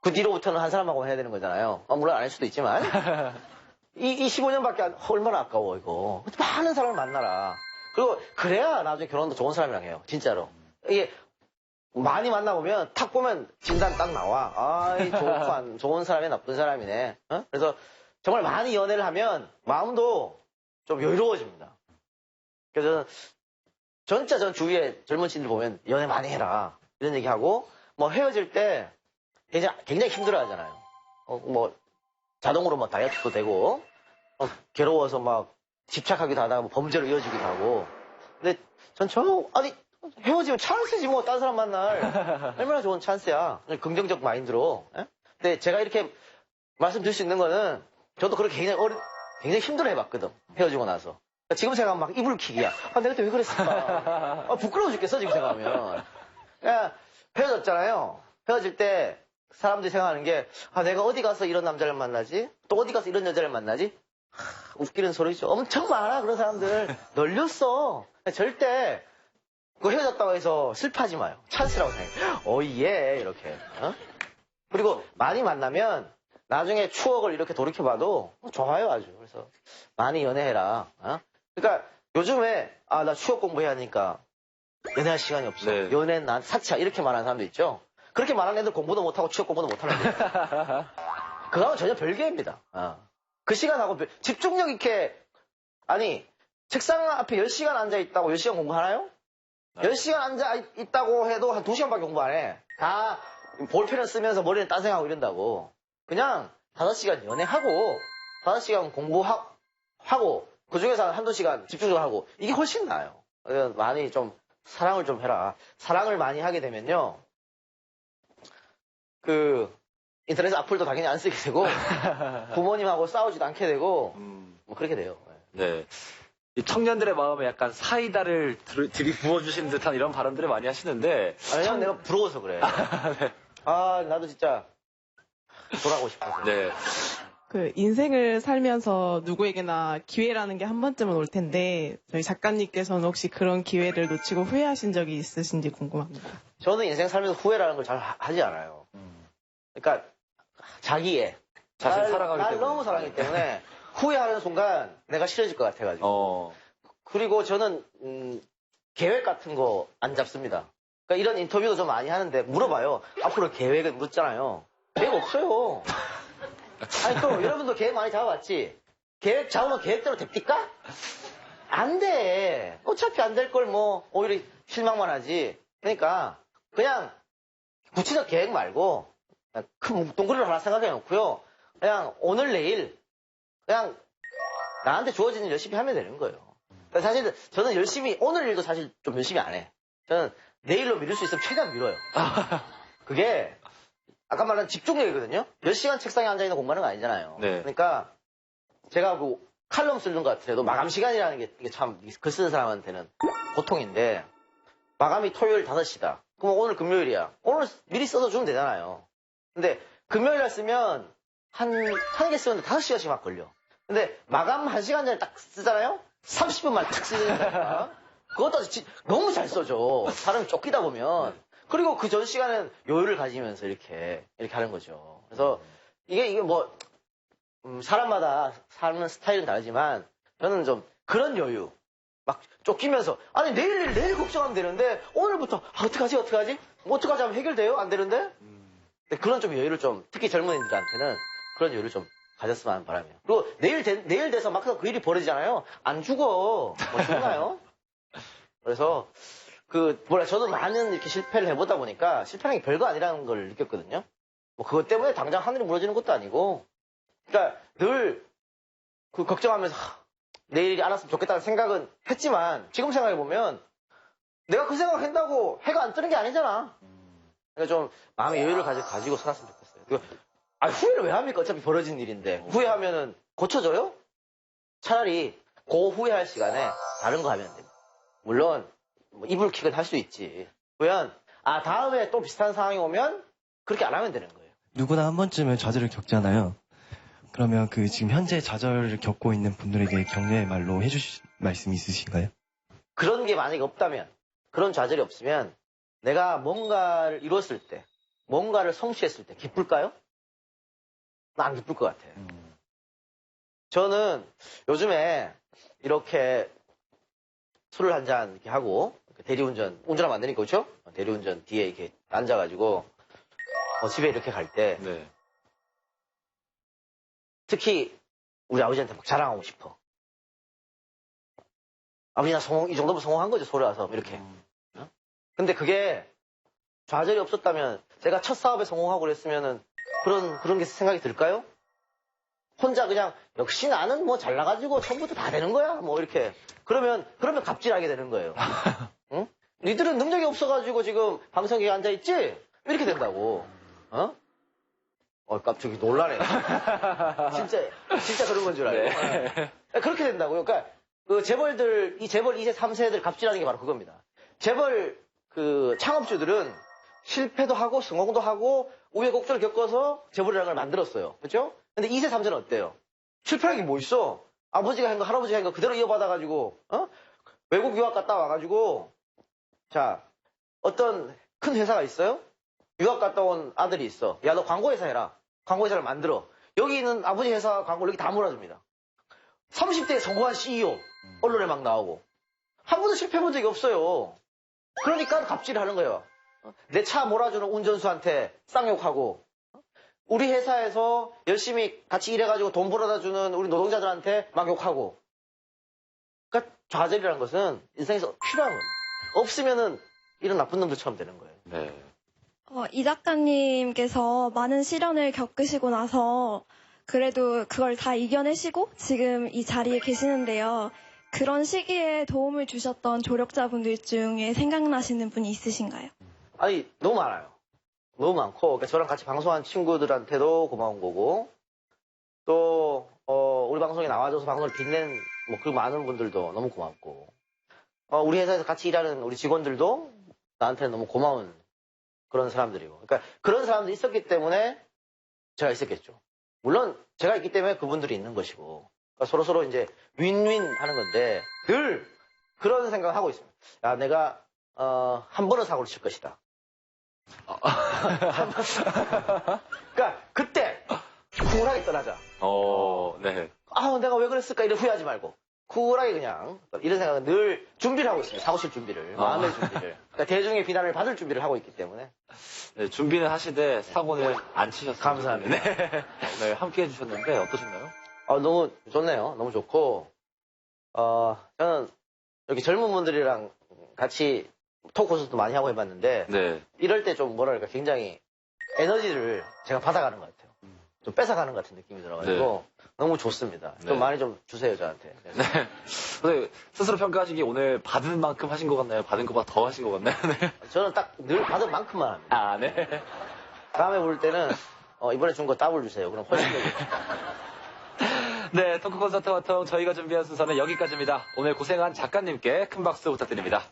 그 뒤로부터는 한 사람하고 해야 되는 거잖아요. 물론 안 할 수도 있지만. 이 15년밖에 얼마나 아까워, 이거. 많은 사람을 만나라. 그리고 그래야 나중에 결혼도 좋은 사람이랑 해요. 진짜로. 이게 많이 만나보면 탁 보면 진단 딱 나와. 아이, 좋은 사람이 나쁜 사람이네. 그래서 정말 많이 연애를 하면 마음도 좀 여유로워집니다. 그래서 진짜 전 주위에 젊은 친구들 보면 연애 많이 해라. 이런 얘기하고 뭐 헤어질 때 굉장히 힘들어 하잖아요. 뭐 자동으로 뭐 다이어트도 되고 괴로워서 막 집착하기도 하다가 뭐 범죄로 이어지기도 하고. 근데 아니 헤어지면 찬스지 뭐 다른 사람 만날. 얼마나 좋은 찬스야. 긍정적 마인드로. 근데 제가 이렇게 말씀드릴 수 있는 거는 저도 그렇게 굉장히 힘들어 해봤거든. 헤어지고 나서. 지금 생각하면 막 이불킥이야. 내가 그때 왜 그랬을까? 부끄러워 죽겠어 지금 생각하면. 그냥 헤어졌잖아요. 헤어질 때 사람들이 생각하는 게 내가 어디 가서 이런 남자를 만나지? 또 어디 가서 이런 여자를 만나지? 웃기는 소리죠. 엄청 많아 그런 사람들. 널렸어. 절대 그 헤어졌다고 해서 슬퍼하지 마요. 찬스라고 생각해. 예 이렇게. 그리고 많이 만나면 나중에 추억을 이렇게 돌이켜봐도 좋아요 아주. 그래서 많이 연애해라. 그러니까 요즘에 나 추억 공부해야 하니까 연애할 시간이 없어. 네. 연애는 난 사치야. 이렇게 말하는 사람도 있죠. 그렇게 말하는 애들 공부도 못하고 취업 공부도 못하는 애들. 그거는 전혀 별개입니다. 그 시간하고 집중력 있게 책상 앞에 10시간 앉아있다고 10시간 공부하나요? 10시간 앉아있다고 해도 한 2시간밖에 공부 안 해. 다 볼펜을 쓰면서 머리를 딴생하고 이런다고. 그냥 5시간 연애하고 5시간 공부하고 그중에서 한두 시간 집중적으로 하고 이게 훨씬 나아요. 많이 좀 사랑을 좀 해라. 사랑을 많이 하게 되면요. 인터넷 악플도 당연히 안 쓰게 되고 부모님하고 싸우지도 않게 되고 뭐 그렇게 돼요. 네. 이 청년들의 마음에 약간 사이다를 들이부어주시는 듯한 이런 발언들을 많이 하시는데 아니요, 내가 부러워서 그래. 네. 나도 진짜 돌아가고 싶어서. 네. 인생을 살면서 누구에게나 기회라는 게 한 번쯤은 올 텐데 저희 작가님께서는 혹시 그런 기회를 놓치고 후회하신 적이 있으신지 궁금합니다. 저는 인생 살면서 후회라는 걸 잘 하지 않아요. 그러니까 자기애. 자신 사랑하기 날 때문에. 너무 사랑하기 때문에 후회하는 순간 내가 싫어질 것 같아가지고. 그리고 저는 계획 같은 거 안 잡습니다. 그러니까 이런 인터뷰도 좀 많이 하는데 물어봐요. 앞으로 계획을 묻잖아요. 계획 없어요. 아니 또 여러분도 계획 많이 잡아봤지? 계획 잡으면 계획대로 됩니까? 안 돼. 어차피 안 될 걸 뭐 오히려 실망만 하지. 그러니까 그냥 구체적 계획 말고 큰 동그리를 하나 생각해 놓고요. 그냥 오늘 내일 그냥 나한테 주어진 일 열심히 하면 되는 거예요. 그러니까 사실 저는 열심히 오늘 일도 사실 좀 열심히 안 해. 저는 내일로 미룰 수 있으면 최대한 미뤄요. 그게 아까 말한 집중력이거든요. 10시간 책상에 앉아있는 공부하는 거 아니잖아요. 네. 그러니까 제가 그 칼럼 쓰는 것 같아도 마감 시간이라는 게 이게 참 글 쓰는 사람한테는 고통인데 마감이 토요일 5시다. 그럼 오늘 금요일이야. 오늘 미리 써서 주면 되잖아요. 근데 금요일 날 쓰면 한 개 쓰는데 5시간씩 막 걸려. 근데 마감 1시간 전에 딱 쓰잖아요? 30분 만에 탁 쓰니까. 그것도 너무 잘 써줘. 사람이 쫓기다 보면. 그리고 그 전 시간은 여유를 가지면서 이렇게 하는 거죠. 그래서 이게 뭐, 사람마다 사는 스타일은 다르지만 저는 좀 그런 여유. 막 쫓기면서 아니 내일 걱정하면 되는데 오늘부터 어떡하지 뭐 어떡하지 하면 해결돼요? 안 되는데? 근데 그런 좀 여유를 좀 특히 젊은이들한테는 그런 여유를 좀 가졌으면 하는 바람이에요. 그리고 내일 돼서 막상 그 일이 벌어지잖아요. 안 죽어. 뭐 죽나요? 그래서 저도 많은 이렇게 실패를 해보다 보니까 실패라는 게 별거 아니라는 걸 느꼈거든요. 뭐 그것 때문에 당장 하늘이 무너지는 것도 아니고 그러니까 늘 그 걱정하면서 내일이 알았으면 좋겠다는 생각은 했지만 지금 생각해보면 내가 그 생각을 한다고 해가 안 뜨는 게 아니잖아. 그러니까 좀 마음의 여유를 가지고 살았으면 좋겠어요. 후회를 왜 합니까? 어차피 벌어진 일인데. 후회하면은 고쳐져요? 차라리 그 후회할 시간에 다른 거 하면 됩니다. 물론 뭐 이불킥은 할 수 있지. 그러면 다음에 또 비슷한 상황이 오면 그렇게 안 하면 되는 거예요. 누구나 한 번쯤은 좌절을 겪잖아요. 그러면 지금 현재 좌절을 겪고 있는 분들에게 격려의 말로 해주실 말씀이 있으신가요? 그런 게 만약에 없다면, 그런 좌절이 없으면 내가 뭔가를 이뤘을 때, 뭔가를 성취했을 때 기쁠까요? 나 안 기쁠 것 같아요. 저는 요즘에 이렇게 술을 한 잔 이렇게 하고 운전하면 안 되니까 그렇죠? 대리운전 뒤에 이렇게 앉아가지고 집에 이렇게 갈 때 네. 특히 우리 아버지한테 막 자랑하고 싶어. 아버지 나 이 정도면 성공한 거죠. 소리 와서 이렇게. 근데 그게 좌절이 없었다면 제가 첫 사업에 성공하고 그랬으면은 그런 게 생각이 들까요? 혼자 그냥 역시 나는 뭐 잘나가지고 처음부터 다 되는 거야. 뭐 이렇게. 그러면 갑질하게 되는 거예요. 응? 니들은 능력이 없어가지고 지금 방송국에 앉아있지? 이렇게 된다고. 깜짝이 놀라네. 진짜 그런 건 줄 알고. 네. 그렇게 된다고요. 그러니까 이 재벌 2세, 3세들 갑질하는 게 바로 그겁니다. 재벌 창업주들은 실패도 하고 성공도 하고 우여곡절을 겪어서 재벌이라는 걸 만들었어요. 그렇죠? 근데 2세, 3세는 어때요? 실패하는 게 뭐 있어? 아버지가 한 거, 할아버지가 한 거 그대로 이어받아가지고 외국 유학 갔다 와가지고 자 어떤 큰 회사가 있어요? 유학 갔다 온 아들이 있어. 야, 너 광고회사 해라. 광고회사를 만들어. 여기 있는 아버지 회사 광고를 여기 다 몰아줍니다. 30대에 성공한 CEO. 언론에 막 나오고. 한 번도 실패해 본 적이 없어요. 그러니까 갑질을 하는 거예요. 내 차 몰아주는 운전수한테 쌍욕하고. 우리 회사에서 열심히 같이 일해가지고 돈 벌어다 주는 우리 노동자들한테 막 욕하고. 그러니까 좌절이라는 것은 인생에서 필요한 겁니다. 없으면은 이런 나쁜 놈들처럼 되는 거예요. 네. 이 작가님께서 많은 시련을 겪으시고 나서 그래도 그걸 다 이겨내시고 지금 이 자리에 계시는데요. 그런 시기에 도움을 주셨던 조력자분들 중에 생각나시는 분이 있으신가요? 아니, 너무 많아요. 너무 많고, 그러니까 저랑 같이 방송한 친구들한테도 고마운 거고, 또, 우리 방송에 나와줘서 방송을 빛낸, 그 많은 분들도 너무 고맙고, 우리 회사에서 같이 일하는 우리 직원들도 나한테는 너무 고마운 그런 사람들이고. 그러니까 그런 사람들이 있었기 때문에 제가 있었겠죠. 물론 제가 있기 때문에 그분들이 있는 것이고. 그러니까 서로 이제 윈윈 하는 건데 늘 그런 생각을 하고 있습니다. 야, 내가 한 번은 사고를 칠 것이다. 그러니까 그때 쿨하게 떠나자. 네. 아, 내가 왜 그랬을까? 이런 후회하지 말고. 쿨하게 그냥, 이런 생각은 늘 준비를 하고 있습니다. 사고실 준비를. 마음의 준비를. 그러니까 대중의 비난을 받을 준비를 하고 있기 때문에. 네, 준비는 하시되 사고는 안 치셨어요. 감사합니다. 네. 네, 함께 해주셨는데 어떠셨나요? 너무 좋네요. 너무 좋고, 저는 이렇게 젊은 분들이랑 같이 토크 콘서트도 많이 하고 해봤는데, 네. 이럴 때 좀 뭐랄까 굉장히 에너지를 제가 받아가는 것 같아요. 좀 뺏어가는 것 같은 느낌이 들어가지고 너무 좋습니다. 네. 좀 많이 좀 주세요, 저한테. 네. 선생님, 스스로 평가하시기에 오늘 받은 만큼 하신 것 같나요? 받은 것보다 더 하신 것 같나요? 네. 저는 딱 늘 받은 만큼만 합니다. 아, 네. 다음에 볼 때는 이번에 준 거 더블 주세요. 그럼 훨씬 더 좋죠. 네, 토크 콘서트 화통 저희가 준비한 순서는 여기까지입니다. 오늘 고생한 작가님께 큰 박수 부탁드립니다.